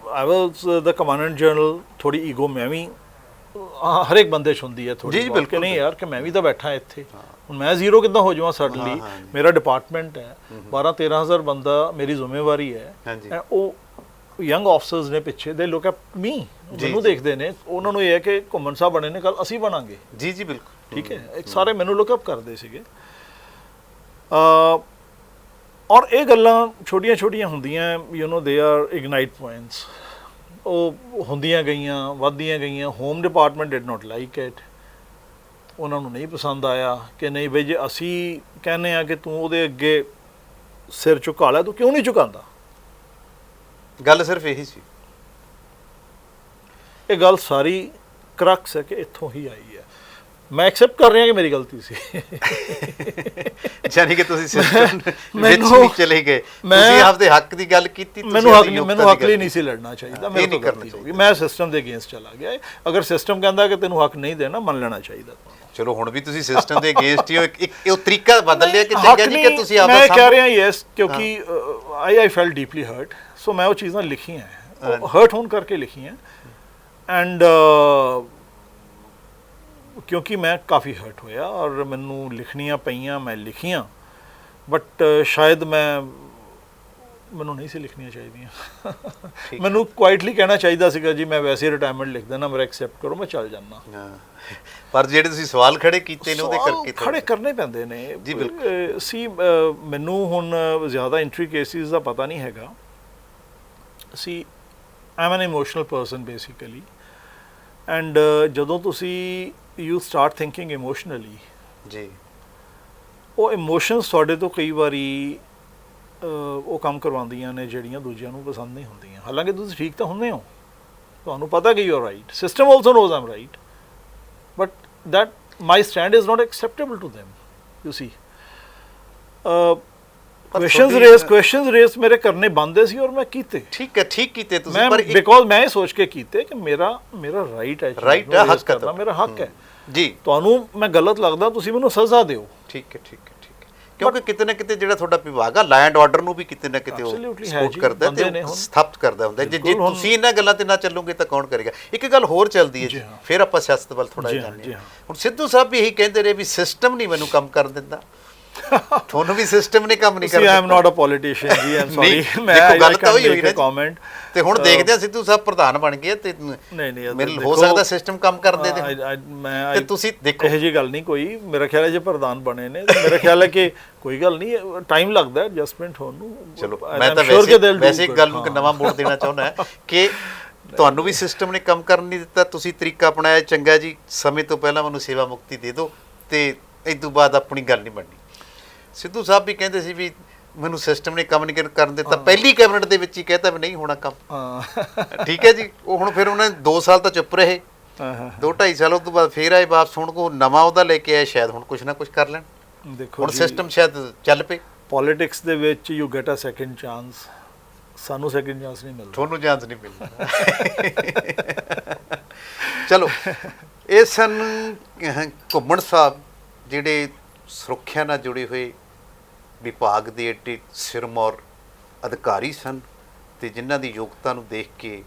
ਆਈ ਵਾਸ ਦਾ ਕਮਾਂਡੈਂਟ ਜਨਰਲ, ਥੋੜੀ ਈਗੋ ਮੈਂ ਵੀ ਹਰ ਇੱਕ ਬੰਦੇ 'ਚ ਹੁੰਦੀ ਹੈ ਥੋੜੀ, ਕਿ ਨਹੀਂ ਯਾਰ ਕਿ ਮੈਂ ਵੀ ਤਾਂ ਬੈਠਾ ਇੱਥੇ, ਹੁਣ ਮੈਂ ਜ਼ੀਰੋ ਕਿੱਦਾਂ ਹੋ ਜਾਵਾਂ ਸਡਨਲੀ। ਮੇਰਾ ਡਿਪਾਰਟਮੈਂਟ ਹੈ, 12-13 ਹਜ਼ਾਰ ਬੰਦਾ ਮੇਰੀ ਜ਼ਿੰਮੇਵਾਰੀ ਹੈ। ਉਹ ਯੰਗ ਆਫਸਰਸ ਨੇ ਪਿੱਛੇ, ਦੇ ਲੁੱਕ ਐਟ ਮੀ, ਮੈਨੂੰ ਦੇਖਦੇ ਨੇ। ਉਹਨਾਂ ਨੂੰ ਇਹ ਹੈ ਕਿ ਘੁੰਮਣ ਸਾਹਿਬ ਬਣੇ ਨੇ, ਕੱਲ ਅਸੀਂ ਬਣਾਂਗੇ। ਜੀ ਜੀ ਬਿਲਕੁਲ, ਠੀਕ ਹੈ। ਇੱਕ ਸਾਰੇ ਮੈਨੂੰ ਲੁੱਕ ਅਪ ਕਰਦੇ ਸੀਗੇ। ਔਰ ਇਹ ਗੱਲਾਂ ਛੋਟੀਆਂ ਛੋਟੀਆਂ ਹੁੰਦੀਆਂ, ਦੇ ਆਰ ਇਗਨਾਈਟ ਪੁਆਇੰਟਸ। ਉਹ ਹੁੰਦੀਆਂ ਗਈਆਂ, ਵੱਧਦੀਆਂ ਗਈਆਂ। Home department did not like it. ਉਹਨਾਂ ਨੂੰ ਨਹੀਂ ਪਸੰਦ ਆਇਆ ਕਿ ਨਹੀਂ ਬਈ, ਜੇ ਅਸੀਂ ਕਹਿੰਦੇ ਆ ਕਿ ਤੂੰ ਉਹਦੇ ਅੱਗੇ ਸਿਰ ਝੁਕਾ ਲੈ, ਤੂੰ ਕਿਉਂ ਨਹੀਂ ਝੁਕਾਉਂਦਾ? ਗੱਲ ਸਿਰਫ ਇਹੀ ਸੀ। ਇਹ ਗੱਲ ਸਾਰੀ ਕਰਕਸ ਹੈ ਕਿ ਇੱਥੋਂ ਹੀ ਆਈ ਹੈ। ਮੈਂ ਐਕਸੈਪਟ ਕਰ ਰਿਹਾ ਕਿ ਮੇਰੀ ਗਲਤੀ ਸੀ। ਯਾਨੀ ਕਿ ਤੁਸੀਂ ਸਿਸਟਮ ਵਿੱਚ ਨਹੀਂ ਚਲੇ ਗਏ, ਤੁਸੀਂ ਆਪਦੇ ਹੱਕ ਦੀ ਗੱਲ ਕੀਤੀ। ਮੈਨੂੰ ਹੱਕ ਲਈ ਨਹੀਂ ਸੀ ਲੜਨਾ ਚਾਹੀਦਾ, ਮੇਰੇ ਤੋਂ ਗਲਤੀ ਹੋ ਗਈ। ਮੈਂ ਸਿਸਟਮ ਦੇ ਅਗੇਂਸਟ ਚਲਾ ਗਿਆ। ਅਗਰ ਸਿਸਟਮ ਕਹਿੰਦਾ ਕਿ ਤੈਨੂੰ ਹੱਕ ਨਹੀਂ ਦੇਣਾ, ਮੰਨ ਲੈਣਾ ਚਾਹੀਦਾ। ਚਲੋ ਹੁਣ ਵੀ ਤੁਸੀਂ ਸਿਸਟਮ ਦੇ ਅਗੇਂਸਟ ਹੀ ਹੋ, ਇੱਕ ਤਰੀਕਾ ਬਦਲ ਲਿਆ ਕਿ ਚੰਗਾ ਜੀ ਕਿ ਤੁਸੀਂ ਆਪਦਾ। ਮੈਂ ਕਹਿ ਰਿਹਾ ਯੈਸ, ਕਿਉਂਕਿ ਆਈ ਫੈਲਟ ਡੀਪਲੀ ਹਰਟ। ਸੋ ਮੈਂ ਉਹ ਚੀਜ਼ਾਂ ਲਿਖੀਆਂ, ਹਰਟ ਹੋਣ ਕਰਕੇ ਲਿਖੀਆਂ। ਐਂਡ ਕਿਉਂਕਿ ਮੈਂ ਕਾਫੀ ਹਰਟ ਹੋਇਆ ਔਰ ਮੈਨੂੰ ਲਿਖਣੀਆਂ ਪਈਆਂ, ਮੈਂ ਲਿਖੀਆਂ। ਬਟ ਸ਼ਾਇਦ ਮੈਨੂੰ ਨਹੀਂ ਸੀ ਲਿਖਣੀਆਂ ਚਾਹੀਦੀਆਂ। ਮੈਨੂੰ ਕੁਆਇਟਲੀ ਕਹਿਣਾ ਚਾਹੀਦਾ ਸੀਗਾ ਜੀ ਮੈਂ ਵੈਸੇ ਰਿਟਾਇਰਮੈਂਟ ਲਿਖ ਦੇਣਾ, ਮੇਰਾ ਐਕਸੈਪਟ ਕਰੋ, ਮੈਂ ਚੱਲ ਜਾਂਦਾ। ਪਰ ਜਿਹੜੇ ਤੁਸੀਂ ਸਵਾਲ ਖੜੇ ਕੀਤੇ ਨੇ ਉਹਦੇ ਕਰਕੇ ਖੜੇ ਕਰਨੇ ਪੈਂਦੇ ਨੇ ਜੀ। ਬਿਲਕੁਲ ਸੀ। ਮੈਨੂੰ ਹੁਣ ਜ਼ਿਆਦਾ ਇੰਟਰੀ ਕੇਸਿਸ ਦਾ ਪਤਾ ਨਹੀਂ ਹੈਗਾ ਸੀ। I am an emotional person basically. And ਜਦੋਂ ਤੁਸੀਂ ਯੂ ਸਟਾਰਟ ਥਿੰਕਿੰਗ ਇਮੋਸ਼ਨਲੀ ਜੀ, ਉਹ ਇਮੋਸ਼ਨਸ ਤੁਹਾਡੇ ਤੋਂ ਕਈ ਵਾਰੀ ਉਹ ਕੰਮ ਕਰਵਾਉਂਦੀਆਂ ਨੇ ਜਿਹੜੀਆਂ ਦੂਜਿਆਂ ਨੂੰ ਪਸੰਦ ਨਹੀਂ ਹੁੰਦੀਆਂ। ਹਾਲਾਂਕਿ ਤੁਸੀਂ ਠੀਕ ਤਾਂ ਹੁੰਦੇ ਹੋ, ਤੁਹਾਨੂੰ ਪਤਾ ਕਿ you are right, system also knows I am right, but that my stand is not acceptable to them, you see. questions raised ਮੇਰੇ ਕਰਨੇ ਬੰਦੇ ਸੀ ਔਰ ਮੈਂ ਕੀਤੇ। ਠੀਕ ਹੈ, ਠੀਕ ਕੀਤੇ ਤੁਸੀਂ। ਪਰ ਬਿਕੋਜ਼ ਮੈਂ ਇਹ ਸੋਚ ਕੇ ਕੀਤੇ ਕਿ ਮੇਰਾ ਰਾਈਟ ਹੈ, ਰਾਈਟ ਹੈ, ਹੱਕ ਕਰਨਾ ਮੇਰਾ ਹੱਕ ਹੈ ਜੀ। ਤੁਹਾਨੂੰ ਮੈਂ ਗਲਤ ਲੱਗਦਾ, ਤੁਸੀਂ ਮੈਨੂੰ ਸਜ਼ਾ ਦਿਓ। ਠੀਕ ਹੈ, ਠੀਕ ਹੈ, ਠੀਕ ਹੈ। ਕਿਉਂਕਿ ਕਿਤੇ ਨਾ ਕਿਤੇ ਜਿਹੜਾ ਤੁਹਾਡਾ ਵਿਭਾਗ ਆ ਲੈਂਡ ਆਰਡਰ ਨੂੰ ਵੀ ਕਿਤੇ ਨਾ ਕਿਤੇ ਉਹ ਸਪੋਰਟ ਕਰਦਾ ਤੇ ਸਥਾਪਿਤ ਕਰਦਾ ਹੁੰਦਾ। ਜੇ ਤੁਸੀਂ ਇਹਨਾਂ ਗੱਲਾਂ ਤੇ ਨਾ ਚੱਲੋਗੇ ਤਾਂ ਕੌਣ ਕਰੇਗਾ? ਇੱਕ ਗੱਲ ਹੋਰ ਚੱਲਦੀ ਹੈ ਜੀ, ਫਿਰ ਆਪਾਂ ਸਿਆਸਤ ਵੱਲ ਥੋੜਾ ਜਿਹਾ ਜਾਂਦੇ ਹਾਂ। ਹੁਣ ਸਿੱਧੂ ਸਾਹਿਬ ਵੀ ਇਹੀ ਕਹਿੰਦੇ ਰਹੇ ਵੀ ਸਿਸਟਮ ਨਹੀਂ ਮੈਨੂੰ ਕੰਮ ਕਰਨ ਦਿੰਦਾ। ਤੁਹਾਨੂੰ ਵੀ ਸਿਸਟਮ ਨੇ ਕੰਮ ਨਹੀਂ ਕਰਦਾ। ਆਈ ਐਮ ਨਾਟ ਅ ਪੋਲੀਟੀਸ਼ੀਅਨ ਜੀ, ਆਈ ਐਮ ਸੌਰੀ। ਮੈਂ ਗੱਲ ਤਾਂ ਉਹੀ ਹੋਈ ਨਾ ਕਮੈਂਟ। ਤੇ ਹੁਣ ਦੇਖਦੇ ਆ ਸਿੱਧੂ ਸਾਹਿਬ ਪ੍ਰਧਾਨ ਬਣ ਗਏ ਤੇ ਨਹੀਂ ਹੋ ਸਕਦਾ ਸਿਸਟਮ ਕੰਮ ਕਰਦੇ ਮੈਂ ਤੇ ਤੁਸੀਂ ਦੇਖੋ ਇਹੋ ਜਿਹੀ ਗੱਲ ਨਹੀਂ ਕੋਈ। ਮੇਰਾ ਖਿਆਲ ਹੈ ਜੇ ਪ੍ਰਧਾਨ ਬਣੇ ਨੇ, ਮੇਰਾ ਖਿਆਲ ਹੈ ਕਿ ਕੋਈ ਗੱਲ ਨਹੀਂ, ਟਾਈਮ ਲੱਗਦਾ ਐਡਜਸਟਮੈਂਟ ਹੋਣ ਨੂੰ। ਚਲੋ ਮੈਂ ਤਾਂ ਵੈਸੇ ਇੱਕ ਗੱਲ ਨੂੰ ਨਵਾਂ ਮੋੜ ਦੇਣਾ ਚਾਹੁੰਦਾ ਕਿ ਤੁਹਾਨੂੰ ਵੀ ਸਿਸਟਮ ਨੇ ਕੰਮ ਕਰਨ ਨਹੀਂ ਦਿੱਤਾ, ਤੁਸੀਂ ਤਰੀਕਾ ਅਪਣਾਇਆ, ਚੰਗਾ ਜੀ ਸਮੇਂ ਤੋਂ ਪਹਿਲਾਂ ਮੈਨੂੰ ਸੇਵਾ ਮੁਕਤੀ ਦੇ ਦਿਓ ਤੇ ਇਸ ਤੋਂ ਬਾਅਦ ਆਪਣੀ ਗੱਲ ਨਹੀਂ ਬਣਨੀ। ਸਿੱਧੂ ਸਾਹਿਬ ਵੀ ਕਹਿੰਦੇ ਸੀ ਵੀ ਮੈਨੂੰ ਸਿਸਟਮ ਨੇ ਕੰਮ ਨਹੀਂ ਕਰਨ ਦਿੱਤਾ, ਪਹਿਲੀ ਕੈਬਨਿਟ ਦੇ ਵਿੱਚ ਹੀ ਕਹਿਤਾ ਵੀ ਨਹੀਂ ਹੋਣਾ ਕੰਮ। ਠੀਕ ਹੈ ਜੀ। ਉਹ ਹੁਣ ਫਿਰ ਉਹਨਾਂ ਨੇ 2 ਸਾਲ ਤਾਂ ਚੁੱਪ ਰਹੇ, 2-2.5 ਸਾਲ ਤੋਂ ਬਾਅਦ ਫਿਰ ਆਏ ਵਾਪਸ। ਹੁਣ ਕੋ ਨਵਾਂ ਉਹਦਾ ਲੈ ਕੇ ਆਏ, ਸ਼ਾਇਦ ਹੁਣ ਕੁਛ ਨਾ ਕੁਛ ਕਰ ਲੈਣ। ਦੇਖੋ ਹੁਣ ਜੀ, ਸਿਸਟਮ ਸ਼ਾਇਦ ਚੱਲ ਪਏ, ਪੋਲਿਟਿਕਸ ਦੇ ਵਿੱਚ you get a second chance, ਸਾਨੂੰ ਸੈਕੰਡ ਚਾਂਸ ਨਹੀਂ ਮਿਲਦਾ। ਤੁਹਾਨੂੰ ਚਾਂਸ ਨਹੀਂ ਮਿਲਦਾ। ਚਲੋ, ਇਹ ਸਨ ਘੁੰਮਣ ਸਾਹਿਬ, ਜਿਹੜੇ ਸੁਰੱਖਿਆ ਨਾਲ ਜੁੜੇ ਹੋਏ ਵਿਭਾਗ ਦੇ ਏਡੇ ਸਿਰਮੌਰ ਅਧਿਕਾਰੀ ਸਨ, ਅਤੇ ਜਿਨ੍ਹਾਂ ਦੀ ਯੋਗਤਾ ਨੂੰ ਦੇਖ ਕੇ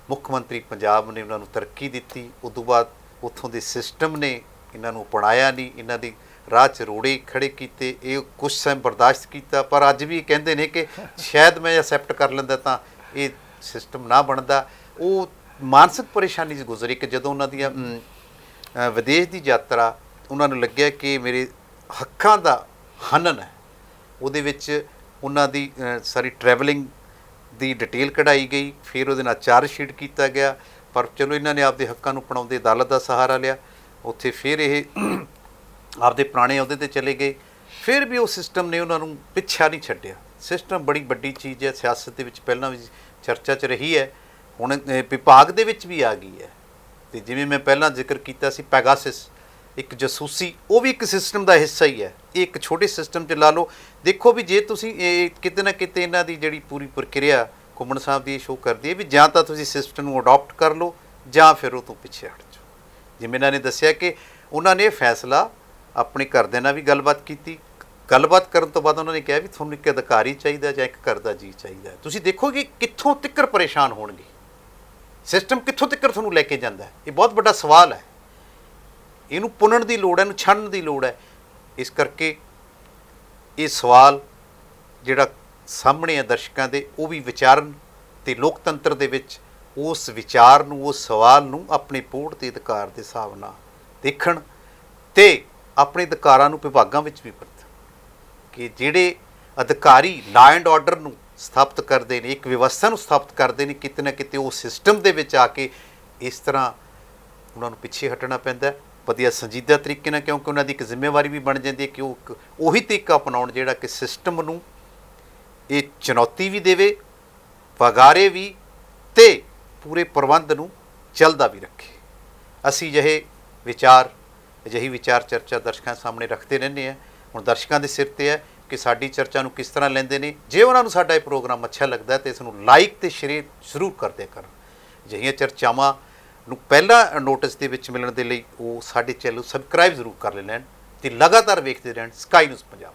ਮੁੱਖ ਮੰਤਰੀ ਪੰਜਾਬ ਨੇ ਉਹਨਾਂ ਨੂੰ ਤਰੱਕੀ ਦਿੱਤੀ। ਉਦੋਂ ਬਾਅਦ ਉੱਥੋਂ ਦੇ ਸਿਸਟਮ ਨੇ ਇਹਨਾਂ ਨੂੰ ਅਪਣਾਇਆ ਨਹੀਂ, ਇਹਨਾਂ ਦੀ ਰਾਹ 'ਚ ਰੋੜੇ ਖੜੇ ਕੀਤੇ। ਇਹ ਕੁਛ ਸਮਾਂ ਬਰਦਾਸ਼ਤ ਕੀਤਾ, ਪਰ ਅੱਜ ਵੀ ਕਹਿੰਦੇ ਨੇ ਕਿ ਸ਼ਾਇਦ ਮੈਂ ਐਕਸੈਪਟ ਕਰ ਲੈਂਦਾ ਤਾਂ ਇਹ ਸਿਸਟਮ ਨਾ ਬਣਦਾ। ਉਹ ਮਾਨਸਿਕ ਪਰੇਸ਼ਾਨੀ 'ਚ ਗੁਜ਼ਰੇ ਕਿ ਜਦੋਂ ਉਹਨਾਂ ਦੀਆਂ ਵਿਦੇਸ਼ ਦੀ ਯਾਤਰਾ, ਉਹਨਾਂ ਨੂੰ ਲੱਗਿਆ ਕਿ ਮੇਰੇ ਹੱਕਾਂ ਦਾ ਹਨਨ ਹੈ, ਉਹਦੇ ਵਿੱਚ ਉਹਨਾਂ ਦੀ ਸਾਰੀ ਟਰੈਵਲਿੰਗ ਦੀ ਡਿਟੇਲ ਕਢਾਈ ਗਈ, ਫਿਰ ਉਹਦੇ ਨਾਲ ਚਾਰਜ ਸ਼ੀਟ ਕੀਤਾ ਗਿਆ। ਪਰ ਚਲੋ ਇਹਨਾਂ ਨੇ ਆਪਦੇ ਹੱਕਾਂ ਨੂੰ ਅਪਣਾਉਂਦੇ ਅਦਾਲਤ ਦਾ ਸਹਾਰਾ ਲਿਆ, ਉੱਥੇ ਫਿਰ ਇਹ ਆਪਦੇ ਪੁਰਾਣੇ ਅਹੁਦੇ 'ਤੇ ਚਲੇ ਗਏ। ਫਿਰ ਵੀ ਉਹ ਸਿਸਟਮ ਨੇ ਉਹਨਾਂ ਨੂੰ ਪਿੱਛਾ ਨਹੀਂ ਛੱਡਿਆ। ਸਿਸਟਮ ਬੜੀ ਵੱਡੀ ਚੀਜ਼ ਹੈ, ਸਿਆਸਤ ਦੇ ਵਿੱਚ ਪਹਿਲਾਂ ਵੀ ਚਰਚਾ 'ਚ ਰਹੀ ਹੈ, ਹੁਣ ਵਿਭਾਗ ਦੇ ਵਿੱਚ ਵੀ ਆ ਗਈ ਹੈ। ਅਤੇ ਜਿਵੇਂ ਮੈਂ ਪਹਿਲਾਂ ਜ਼ਿਕਰ ਕੀਤਾ ਸੀ, ਪੈਗਾਸਸ ਇੱਕ ਜਸੂਸੀ, ਉਹ ਵੀ ਇੱਕ ਸਿਸਟਮ ਦਾ ਹਿੱਸਾ ਹੀ ਹੈ। ਇਹ ਇੱਕ ਛੋਟੇ ਸਿਸਟਮ 'ਚ ਲਾ ਲਓ। ਦੇਖੋ ਵੀ ਜੇ ਤੁਸੀਂ ਇਹ ਕਿਤੇ ਨਾ ਕਿਤੇ ਇਹਨਾਂ ਦੀ ਜਿਹੜੀ ਪੂਰੀ ਪ੍ਰਕਿਰਿਆ ਘੁੰਮਣ ਸਾਹਿਬ ਦੀ ਇਹ ਸ਼ੋਅ ਕਰਦੀ ਹੈ ਵੀ ਜਾਂ ਤਾਂ ਤੁਸੀਂ ਸਿਸਟਮ ਨੂੰ ਅਡਾਪਟ ਕਰ ਲਓ ਜਾਂ ਫਿਰ ਉਹ ਤੋਂ ਪਿੱਛੇ ਹਟ ਜਾਓ। ਜਿਵੇਂ ਇਹਨਾਂ ਨੇ ਦੱਸਿਆ ਕਿ ਉਹਨਾਂ ਨੇ ਇਹ ਫੈਸਲਾ ਆਪਣੇ ਘਰਦਿਆਂ ਨਾਲ ਵੀ ਗੱਲਬਾਤ ਕੀਤੀ। ਗੱਲਬਾਤ ਕਰਨ ਤੋਂ ਬਾਅਦ ਉਹਨਾਂ ਨੇ ਕਿਹਾ ਵੀ ਤੁਹਾਨੂੰ ਇੱਕ ਅਧਿਕਾਰੀ ਚਾਹੀਦਾ ਜਾਂ ਇੱਕ ਘਰ ਦਾ ਜੀ ਚਾਹੀਦਾ। ਤੁਸੀਂ ਦੇਖੋ ਕਿ ਕਿੱਥੋਂ ਤੱਕ ਪਰੇਸ਼ਾਨ ਹੋਣਗੇ, ਸਿਸਟਮ ਕਿੱਥੋਂ ਤੱਕ ਤੁਹਾਨੂੰ ਲੈ ਕੇ ਜਾਂਦਾ ਹੈ। ਇਹ ਬਹੁਤ ਵੱਡਾ ਸਵਾਲ ਹੈ, ਇਹਨੂੰ ਪੁਣਨ ਦੀ ਲੋੜ ਹੈ, ਇਹਨੂੰ ਛਾਣਨ ਦੀ ਲੋੜ ਹੈ। ਇਸ ਕਰਕੇ ਇਹ ਸਵਾਲ ਜਿਹੜਾ ਸਾਹਮਣੇ ਹੈ ਦਰਸ਼ਕਾਂ ਦੇ, ਉਹ ਵੀ ਵਿਚਾਰਨ, ਅਤੇ ਲੋਕਤੰਤਰ ਦੇ ਵਿੱਚ ਉਸ ਵਿਚਾਰ ਨੂੰ, ਉਸ ਸਵਾਲ ਨੂੰ ਆਪਣੇ ਪੋੜ ਦੇ ਅਧਿਕਾਰ ਦੇ ਹਿਸਾਬ ਨਾਲ ਦੇਖਣ ਅਤੇ ਆਪਣੇ ਅਧਿਕਾਰਾਂ ਨੂੰ ਵਿਭਾਗਾਂ ਵਿੱਚ ਵੀ ਵਰਤਣ। ਕਿ ਜਿਹੜੇ ਅਧਿਕਾਰੀ ਲਾਅ ਐਂਡ ਆਰਡਰ ਨੂੰ ਸਥਾਪਿਤ ਕਰਦੇ ਨੇ, ਇੱਕ ਵਿਵਸਥਾ ਨੂੰ ਸਥਾਪਿਤ ਕਰਦੇ ਨੇ, ਕਿਤੇ ਨਾ ਕਿਤੇ ਉਹ ਸਿਸਟਮ ਦੇ ਵਿੱਚ ਆ ਕੇ ਇਸ ਤਰ੍ਹਾਂ ਉਹਨਾਂ ਨੂੰ ਪਿੱਛੇ ਹਟਣਾ ਪੈਂਦਾ ਵਧੀਆ ਸੰਜੀਦਾ ਤਰੀਕੇ ਨਾਲ, ਕਿਉਂਕਿ ਉਹਨਾਂ ਦੀ ਇੱਕ ਜ਼ਿੰਮੇਵਾਰੀ ਵੀ ਬਣ ਜਾਂਦੀ ਹੈ ਕਿ ਉਹ ਉਹੀ ਤਰੀਕਾ ਅਪਣਾਉਣ ਜਿਹੜਾ ਕਿ ਸਿਸਟਮ ਨੂੰ ਇਹ ਚੁਣੌਤੀ ਵੀ ਦੇਵੇ, ਵਗਾਰੇ ਵੀ, ਅਤੇ ਪੂਰੇ ਪ੍ਰਬੰਧ ਨੂੰ ਚੱਲਦਾ ਵੀ ਰੱਖੇ। ਅਸੀਂ ਅਜਿਹੀ ਵਿਚਾਰ ਚਰਚਾ ਦਰਸ਼ਕਾਂ ਸਾਹਮਣੇ ਰੱਖਦੇ ਰਹਿੰਦੇ ਹਾਂ। ਹੁਣ ਦਰਸ਼ਕਾਂ ਦੇ ਸਿਰ 'ਤੇ ਹੈ ਕਿ ਸਾਡੀ ਚਰਚਾ ਨੂੰ ਕਿਸ ਤਰ੍ਹਾਂ ਲੈਂਦੇ ਨੇ। ਜੇ ਉਹਨਾਂ ਨੂੰ ਸਾਡਾ ਇਹ ਪ੍ਰੋਗਰਾਮ ਅੱਛਾ ਲੱਗਦਾ ਤਾਂ ਇਸ ਨੂੰ ਲਾਈਕ ਅਤੇ ਸ਼ੇਅਰ ਜ਼ਰੂਰ ਕਰਦੇ ਕਰਨ। ਅਜਿਹੀਆਂ ਚਰਚਾਵਾਂ ਨੂੰ ਪਹਿਲਾਂ ਨੋਟਿਸ ਦੇ ਵਿੱਚ ਮਿਲਣ ਦੇ ਲਈ ਉਹ ਸਾਡੇ ਚੈਨਲ ਨੂੰ ਸਬਸਕ੍ਰਾਈਬ ਜ਼ਰੂਰ ਕਰ ਲੈਣ ਅਤੇ ਲਗਾਤਾਰ ਵੇਖਦੇ ਰਹਿਣ ਸਕਾਈ ਨਿਊਜ਼ ਪੰਜਾਬ।